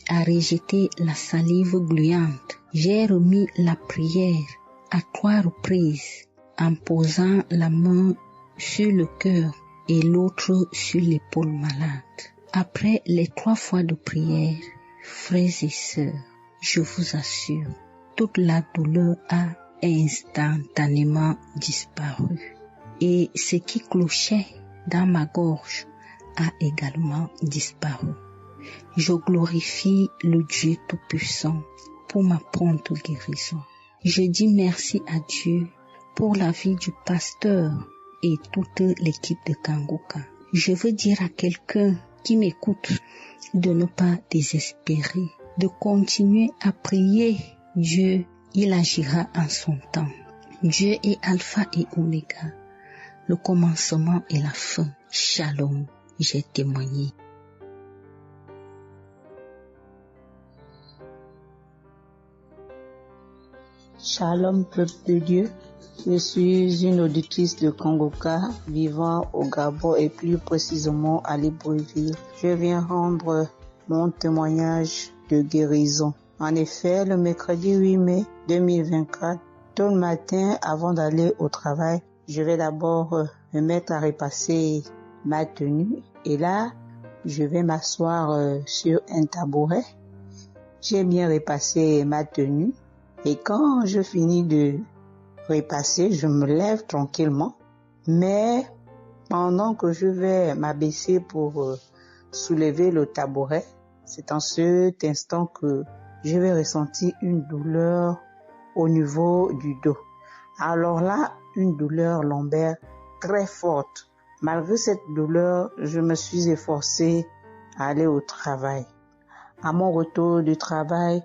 à rejeter la salive gluante. J'ai remis la prière à 3 reprises en posant la main sur le cœur et l'autre sur l'épaule malade. Après les 3 fois de prière, frères et sœurs, je vous assure, toute la douleur a instantanément disparu. Et ce qui clochait dans ma gorge a également disparu. Je glorifie le Dieu Tout-Puissant pour ma prompte guérison. Je dis merci à Dieu pour la vie du pasteur et toute l'équipe de Kanguka. Je veux dire à quelqu'un qui m'écoute de ne pas désespérer, de continuer à prier. Dieu, il agira en son temps. Dieu est Alpha et Oméga, le commencement et la fin. Shalom, j'ai témoigné. Shalom, peuple de Dieu. Je suis une auditrice de Kanguka vivant au Gabon et plus précisément à Libreville. Je viens rendre mon témoignage de guérison. En effet, le mercredi 8 mai 2024, tôt le matin avant d'aller au travail, je vais d'abord me mettre à repasser ma tenue et là, je vais m'asseoir sur un tabouret. J'ai bien repassé ma tenue et quand je finis de repasser, je me lève tranquillement. Mais pendant que je vais m'abaisser pour soulever le tabouret, c'est en cet instant que je vais ressentir une douleur au niveau du dos. Alors là, une douleur lombaire très forte. Malgré cette douleur, je me suis efforcée à aller au travail. À mon retour du travail,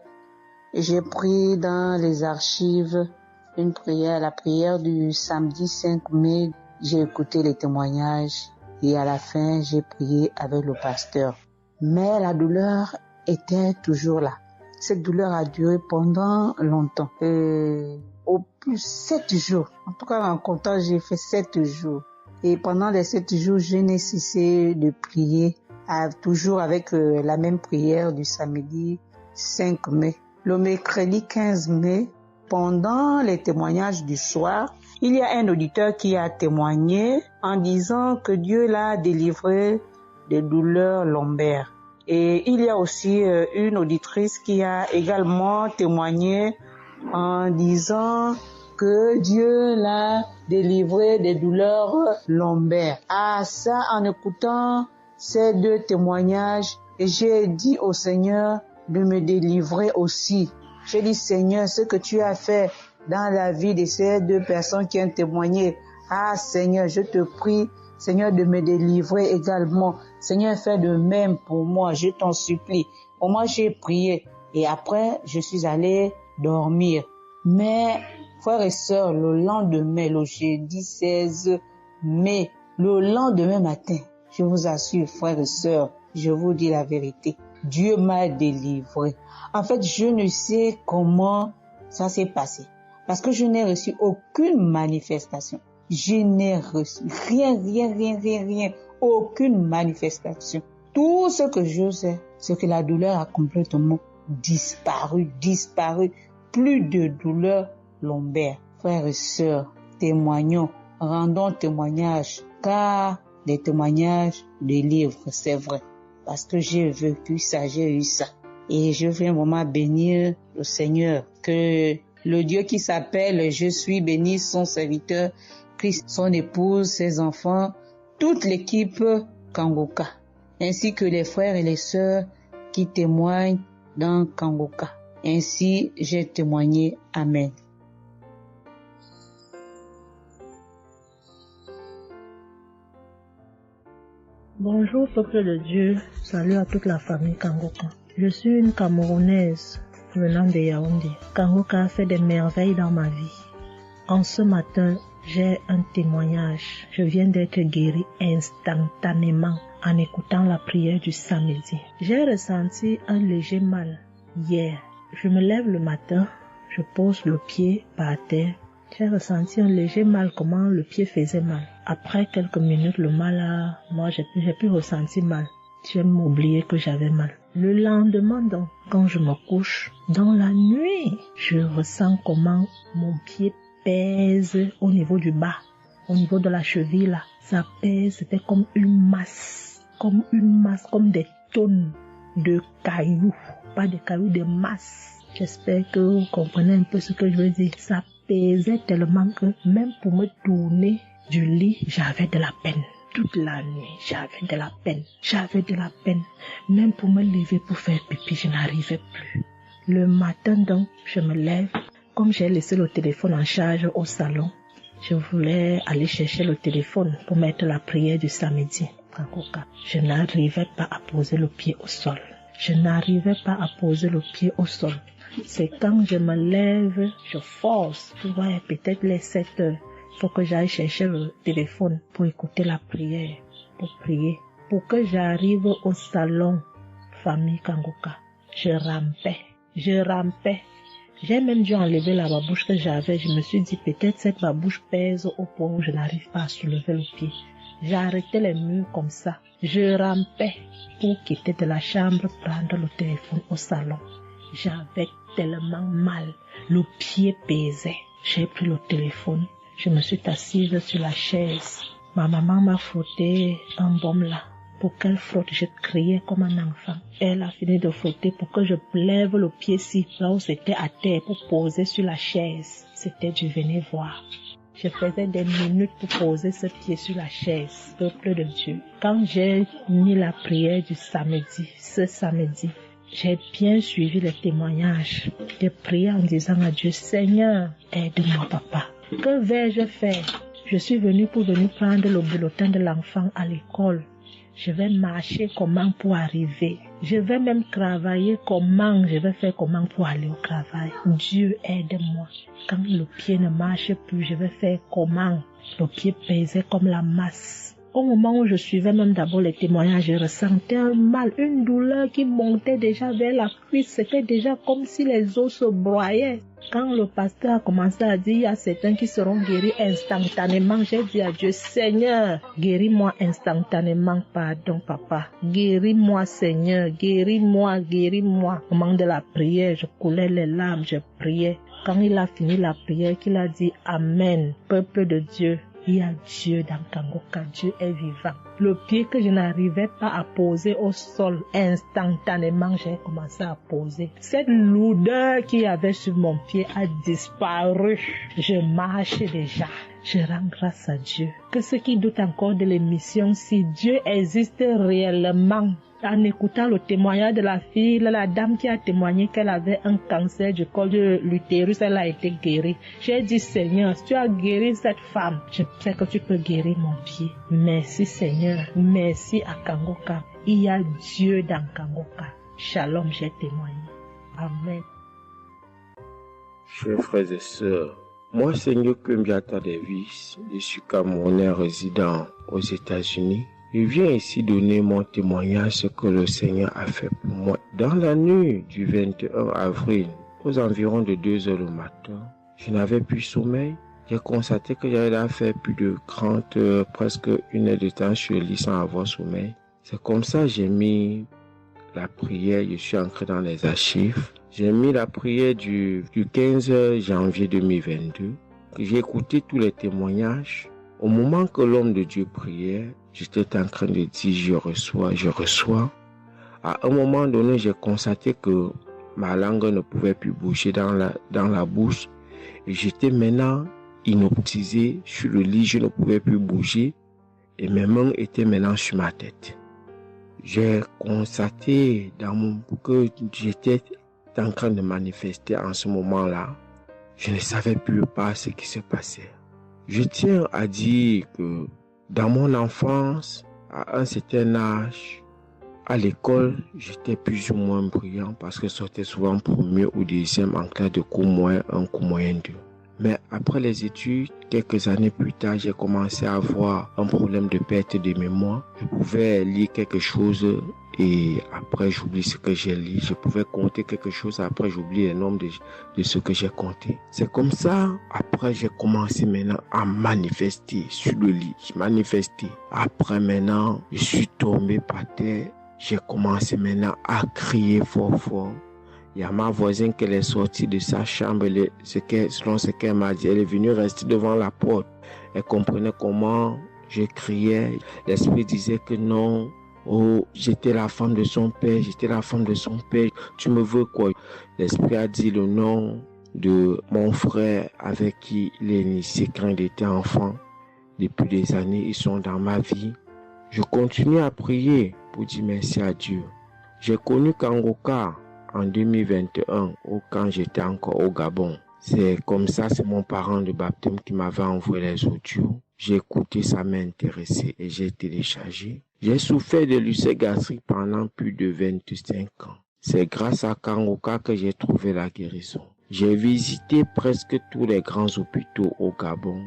j'ai pris dans les archives une prière, la prière du samedi 5 mai. J'ai écouté les témoignages et à la fin, j'ai prié avec le pasteur. Mais la douleur était toujours là. Cette douleur a duré pendant longtemps. Au plus 7 jours. En tout cas, en comptant, j'ai fait 7 jours. Et pendant les 7 jours, je n'ai cessé de prier, toujours avec la même prière du samedi 5 mai. Le mercredi 15 mai, pendant les témoignages du soir, il y a un auditeur qui a témoigné en disant que Dieu l'a délivré des douleurs lombaires. Et il y a aussi une auditrice qui a également témoigné en disant que Dieu l'a délivré des douleurs lombaires. Ah, ça, en écoutant ces 2 témoignages, j'ai dit au Seigneur de me délivrer aussi. J'ai dit, Seigneur, ce que tu as fait dans la vie de ces 2 personnes qui ont témoigné, ah Seigneur, je te prie, Seigneur, de me délivrer également. Seigneur, fais de même pour moi, je t'en supplie. Pour moi, j'ai prié et après, je suis allé dormir. Mais, frères et sœurs, le lendemain, le jeudi 16 mai, le lendemain matin, je vous assure, frères et sœurs, je vous dis la vérité, Dieu m'a délivré. En fait, je ne sais comment ça s'est passé. Parce que je n'ai reçu aucune manifestation. Je n'ai reçu rien, aucune manifestation. Tout ce que je sais, c'est que la douleur a complètement disparu. Plus de douleur lombaire. Frères et sœurs, témoignons, rendons témoignage, car des témoignages délivres, c'est vrai. Parce que j'ai vécu ça, j'ai eu ça. Et je viens vraiment bénir le Seigneur, que le Dieu qui s'appelle Je suis béni, son serviteur, Christ, son épouse, ses enfants, toute l'équipe Kangoka, ainsi que les frères et les sœurs qui témoignent dans Kangoka. Ainsi, j'ai témoigné. Amen. Bonjour peuple de Dieu, salut à toute la famille Kangoka. Je suis une Camerounaise venant de Yaoundé. Kangoka a fait des merveilles dans ma vie. En ce matin, j'ai un témoignage. Je viens d'être guérie instantanément en écoutant la prière du samedi. J'ai ressenti un léger mal hier. Je me lève le matin, je pose le pied par terre. J'ai ressenti un léger mal, comment le pied faisait mal. Après quelques minutes, le mal j'ai plus ressenti mal. J'ai oublié que j'avais mal. Le lendemain donc, quand je me couche, dans la nuit, je ressens comment mon pied pèse au niveau du bas, au niveau de la cheville là. Ça pèse, c'était comme une masse, comme des tonnes de cailloux. Pas de cailloux, de masse. J'espère que vous comprenez un peu ce que je veux dire. Ça pesait tellement que même pour me tourner du lit, j'avais de la peine. Toute la nuit, j'avais de la peine. Même pour me lever pour faire pipi, je n'arrivais plus. Le matin donc, je me lève. Comme j'ai laissé le téléphone en charge au salon, je voulais aller chercher le téléphone pour mettre la prière du samedi. Je n'arrivais pas à poser le pied au sol. C'est quand je me lève, je force. Ouais, peut-être les 7 heures. Il faut que j'aille chercher le téléphone pour écouter la prière, pour prier. Pour que j'arrive au salon, famille Kangoka, je rampais. J'ai même dû enlever la babouche que j'avais. Je me suis dit, peut-être cette babouche pèse au point où je n'arrive pas à soulever le pied. J'ai arrêté les murs comme ça. Je rampais pour quitter de la chambre, prendre le téléphone au salon. J'avais tellement mal. Le pied pesait. J'ai pris le téléphone. Je me suis assise sur la chaise. Ma maman m'a frotté un baume là. Pour qu'elle frotte, je criais comme un enfant. Elle a fini de frotter pour que je lève le pied-ci, là où c'était à terre, pour poser sur la chaise. C'était du venez voir. Je faisais des minutes pour poser ce pied sur la chaise, peuple de Dieu. Quand j'ai mis la prière du samedi, ce samedi, j'ai bien suivi les témoignages. J'ai prié en disant à Dieu, Seigneur, aide-moi papa. Que vais-je faire? Je suis venue pour prendre le bulletin de l'enfant à l'école. Je vais marcher comment pour arriver. Je vais même travailler comment. Je vais faire comment pour aller au travail. Dieu aide-moi. Quand le pied ne marche plus, je vais faire comment? Le pied pesait comme la masse. Au moment où je suivais même d'abord les témoignages, je ressentais un mal, une douleur qui montait déjà vers la cuisse. C'était déjà comme si les os se broyaient. Quand le pasteur a commencé à dire, il y a certains qui seront guéris instantanément, j'ai dit à Dieu, Seigneur, guéris-moi instantanément, pardon papa. Guéris-moi Seigneur, guéris-moi. Au moment de la prière, je coulais les larmes, je priais. Quand il a fini la prière, qu'il a dit Amen, peuple de Dieu. Il y a Dieu dans Kangoka, Dieu est vivant. Le pied que je n'arrivais pas à poser au sol, instantanément, j'ai commencé à poser. Cette lourdeur qu'il y avait sur mon pied a disparu. Je marche déjà. Je rends grâce à Dieu. Que ceux qui doutent encore de l'émission, si Dieu existe réellement, en écoutant le témoignage de la fille, la dame qui a témoigné qu'elle avait un cancer du col de l'utérus, elle a été guérie. J'ai dit, Seigneur, tu as guéri cette femme. Je sais que tu peux guérir mon pied. Merci Seigneur. Merci à Kangoka. Il y a Dieu dans Kangoka. Shalom, j'ai témoigné. Amen. Chers frères et sœurs, moi, Seigneur Kumbiata Davis, je suis Camerounais résident aux États-Unis. Je viens ici donner mon témoignage ce que le Seigneur a fait pour moi. Dans la nuit du 21 avril, aux environs de 2 heures du matin, je n'avais plus sommeil. J'ai constaté que j'avais fait plus de 30 heures, presque 1 heure de temps sur le lit sans avoir sommeil. C'est comme ça que j'ai mis la prière, je suis entré dans les archives. J'ai mis la prière du 15 janvier 2022. J'ai écouté tous les témoignages. Au moment que l'homme de Dieu priait, j'étais en train de dire je reçois. À un moment donné, j'ai constaté que ma langue ne pouvait plus bouger dans la bouche. Et j'étais maintenant inoptisé sur le lit, je ne pouvais plus bouger. Et mes mains étaient maintenant sur ma tête. J'ai constaté que j'étais en train de manifester en ce moment-là. Je ne savais plus pas ce qui se passait. Je tiens à dire que dans mon enfance, à un certain âge, à l'école, j'étais plus ou moins brillant parce que je sortais souvent premier ou deuxième en classe de cours moyen 1, cours moyen 2. Mais après les études, quelques années plus tard, j'ai commencé à avoir un problème de perte de mémoire. Je pouvais lire quelque chose et après j'oublie ce que j'ai lu. Je pouvais compter quelque chose, après j'oublie le nombre de ce que j'ai compté. C'est comme ça, après j'ai commencé maintenant à manifester sur le lit. Je manifestais. Après maintenant, je suis tombé par terre. J'ai commencé maintenant à crier fort. Il y a ma voisine qui est sortie de sa chambre, selon ce qu'elle m'a dit, elle est venue rester devant la porte. Elle comprenait comment je criais. L'esprit disait que non, j'étais la femme de son père, tu me veux quoi? L'esprit a dit le nom de mon frère avec qui il est initié quand il était enfant. Depuis des années, ils sont dans ma vie. Je continue à prier pour dire merci à Dieu. J'ai connu Kangoka en 2021, quand j'étais encore au Gabon. C'est comme ça, c'est mon parent de baptême qui m'avait envoyé les audios. J'ai écouté, ça m'a intéressé et j'ai téléchargé. J'ai souffert de l'ulcère gastrique pendant plus de 25 ans. C'est grâce à Kangoka que j'ai trouvé la guérison. J'ai visité presque tous les grands hôpitaux au Gabon,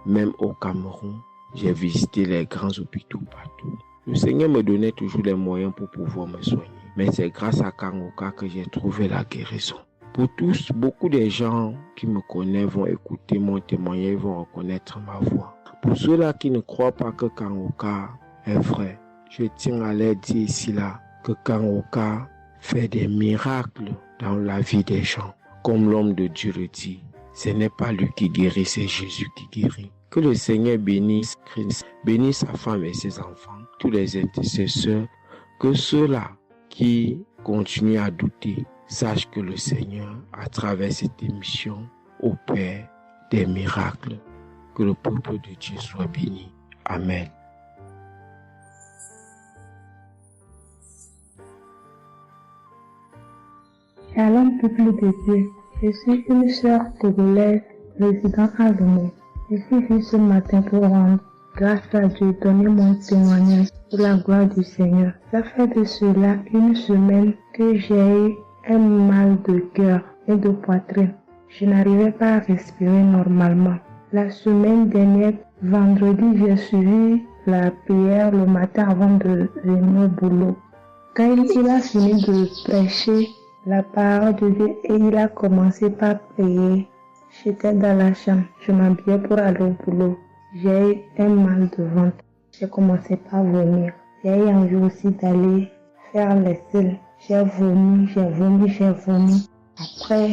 même au Cameroun. J'ai visité les grands hôpitaux partout. Le Seigneur me donnait toujours les moyens pour pouvoir me soigner. Mais c'est grâce à Kangoka que j'ai trouvé la guérison. Pour tous, beaucoup de gens qui me connaissent vont écouter mon témoignage, vont reconnaître ma voix. Pour ceux-là qui ne croient pas que Kangoka est vrai, je tiens à leur dire ici là que Kangoka fait des miracles dans la vie des gens. Comme l'homme de Dieu le dit, ce n'est pas lui qui guérit, c'est Jésus qui guérit. Que le Seigneur bénisse Christ, bénisse sa femme et ses enfants, tous les intercesseurs, que ceux-là qui continuent à douter sachent que le Seigneur, à travers cette émission, opère des miracles. Que le peuple de Dieu soit béni. Amen. Shalom, peuple de Dieu. Je suis une sœur togolaise résidant à Lomé. Je suis venue ce matin pour rendre grâce à Dieu, donner mon témoignage pour la gloire du Seigneur. Ça fait de cela une semaine que j'ai eu un mal de cœur et de poitrine. Je n'arrivais pas à respirer normalement. La semaine dernière, vendredi, j'ai suivi la prière le matin avant de venir au boulot. Quand il a fini de prêcher la parole de Dieu et il a commencé par prier, j'étais dans la chambre, je m'habillais pour aller au boulot. J'ai eu un mal de ventre. J'ai commencé par vomir. J'ai eu envie aussi d'aller faire les selles. J'ai vomi. Après,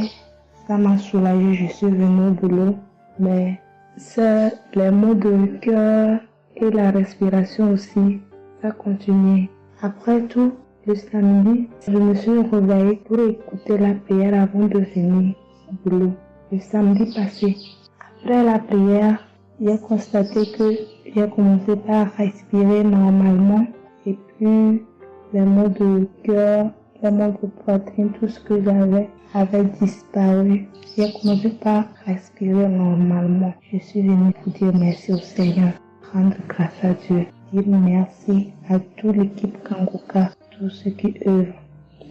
ça m'a soulagé, je suis venue au boulot. Mais c'est les maux de cœur et la respiration aussi, ça continuait. Après tout, le samedi, je me suis réveillée pour écouter la prière avant de venir au boulot. Le samedi passé, après la prière, j'ai constaté que j'ai commencé par respirer normalement et puis les maux de cœur, les maux de poitrine, tout ce que j'avais avait disparu. J'ai commencé par respirer normalement. Je suis venue pour dire merci au Seigneur, rendre grâce à Dieu, dire merci à toute l'équipe Kangoka, tous ceux qui œuvrent,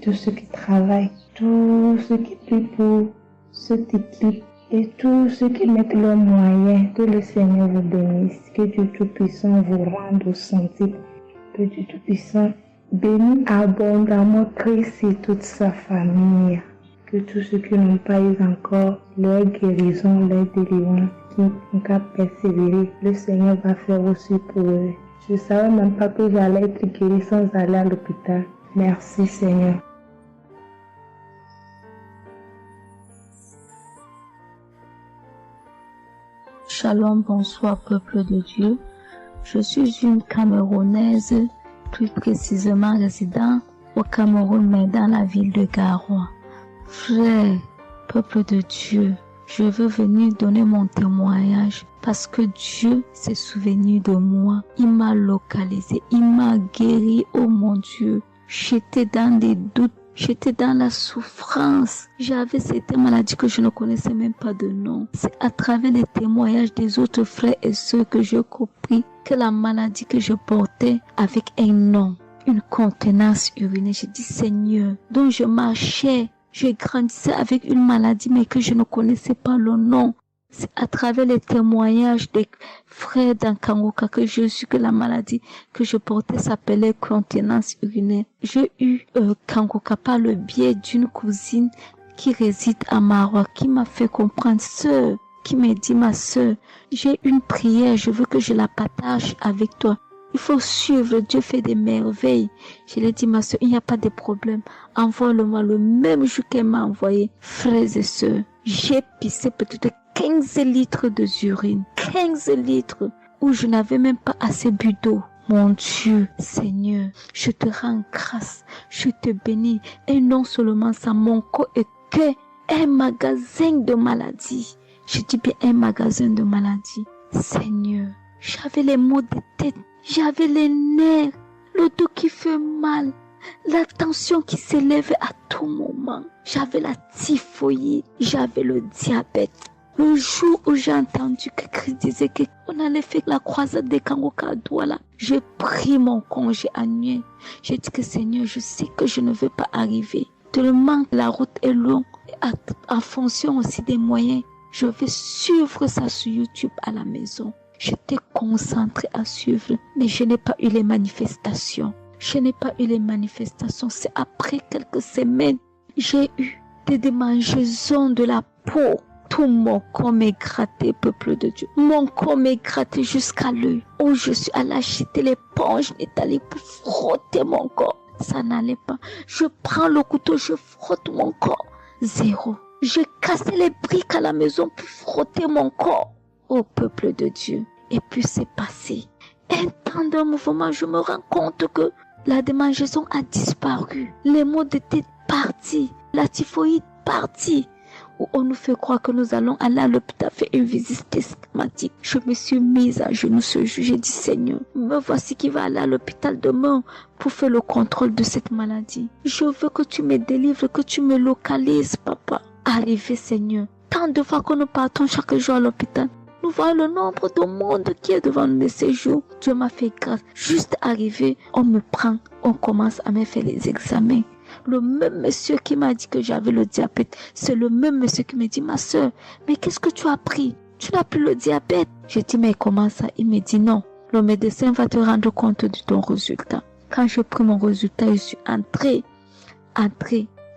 tous ceux qui travaillent, tous ceux qui prient pour cette équipe et tous ceux qui mettent leurs moyens. Que le Seigneur vous bénisse, que Dieu Tout-Puissant vous rende au centime, que Dieu Tout-Puissant bénisse abondamment Christ et toute sa famille. Que tous ceux qui n'ont pas eu encore leur guérison, leur délivrance, qui n'ont qu'à persévérer, le Seigneur va faire aussi pour eux. Je ne savais même pas que j'allais être guérie sans aller à l'hôpital. Merci Seigneur. Shalom, bonsoir peuple de Dieu. Je suis une Camerounaise, plus précisément résident au Cameroun, mais dans la ville de Garoua. Frère, peuple de Dieu, je veux venir donner mon témoignage parce que Dieu s'est souvenu de moi. Il m'a localisé, il m'a guéri, oh mon Dieu. J'étais dans des doutes, j'étais dans la souffrance. J'avais cette maladie que je ne connaissais même pas de nom. C'est à travers les témoignages des autres frères et sœurs que j'ai compris que la maladie que je portais avec un nom, une contenance urinaire. J'ai dit Seigneur, dont je marchais, je grandissais avec une maladie mais que je ne connaissais pas le nom. C'est à travers les témoignages des frères dans Kangoka que je suis que la maladie que je portais s'appelait contenance urinaire. J'ai eu Kangoka par le biais d'une cousine qui réside à Maroc, qui m'a fait comprendre, sœur, qui m'a dit, ma sœur, j'ai une prière, je veux que je la partage avec toi. Il faut suivre, Dieu fait des merveilles. Je lui ai dit, ma sœur, il n'y a pas de problème. Envoie-le-moi le même jour qu'elle m'a envoyé. Frères et sœurs, j'ai pissé peut-être 15 litres d'urine. 15 litres où je n'avais même pas assez bu d'eau. Mon Dieu, Seigneur, je te rends grâce. Je te bénis. Et non seulement ça, mon corps est un magasin de maladies. Je dis bien un magasin de maladies. Seigneur, j'avais les maux de tête. J'avais les nerfs, le dos qui fait mal, la tension qui s'élève à tout moment. J'avais la typhoïde, j'avais le diabète. Le jour où j'ai entendu que Christ disait qu'on allait faire la croisade des Kangoka à Douala, j'ai pris mon congé annuel. J'ai dit que Seigneur, je sais que je ne veux pas arriver. Tellement la route est longue, en fonction aussi des moyens. Je vais suivre ça sur YouTube à la maison. J'étais concentrée à suivre, mais je n'ai pas eu les manifestations. C'est après quelques semaines, j'ai eu des démangeaisons de la peau. Tout mon corps m'est gratté, peuple de Dieu. Mon corps m'est gratté jusqu'à l'œil. Où je suis allée acheter l'éponge, allée pour frotter mon corps. Ça n'allait pas. Je prends le couteau, je frotte mon corps. Zéro. J'ai cassé les briques à la maison pour frotter mon corps. Ô peuple de Dieu. Et puis c'est passé. Un temps de mouvement, je me rends compte que la démangeaison a disparu. Les maux de tête partis. La typhoïde partie. Où on nous fait croire que nous allons aller à l'hôpital faire une visite systématique. Je me suis mise à genoux ce jour. J'ai dit Seigneur, me voici qui va aller à l'hôpital demain pour faire le contrôle de cette maladie. Je veux que tu me délivres, que tu me localises, papa. Arrivé Seigneur. Tant de fois que nous partons chaque jour à l'hôpital. Nous voyons le nombre de monde qui est devant nous de ces jours. Dieu m'a fait grâce. Juste arrivé, on me prend, on commence à me faire les examens. Le même monsieur qui m'a dit que j'avais le diabète, c'est le même monsieur qui me dit, ma soeur, mais qu'est-ce que tu as pris? Tu n'as plus le diabète. J'ai dit, mais comment ça? Il me dit, non, le médecin va te rendre compte de ton résultat. Quand j'ai pris mon résultat, je suis entrée,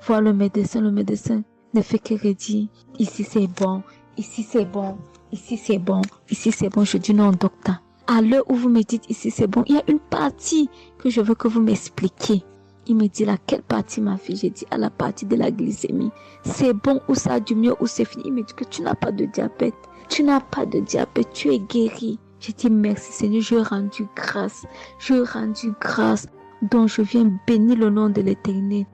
voir le médecin ne fait que redire, ici c'est bon, ici c'est bon. Ici c'est bon, ici c'est bon. Je dis non docteur. À l'heure où vous me dites ici c'est bon, il y a une partie que je veux que vous m'expliquiez. Il me dit laquelle partie ma fille? J'ai dit à la partie de la glycémie. C'est bon ou ça a du mieux ou c'est fini? Il me dit que tu n'as pas de diabète. Tu n'as pas de diabète, tu es guéri. J'ai dit merci Seigneur, je rendu grâce. Donc je viens bénir le nom de l'Éternel.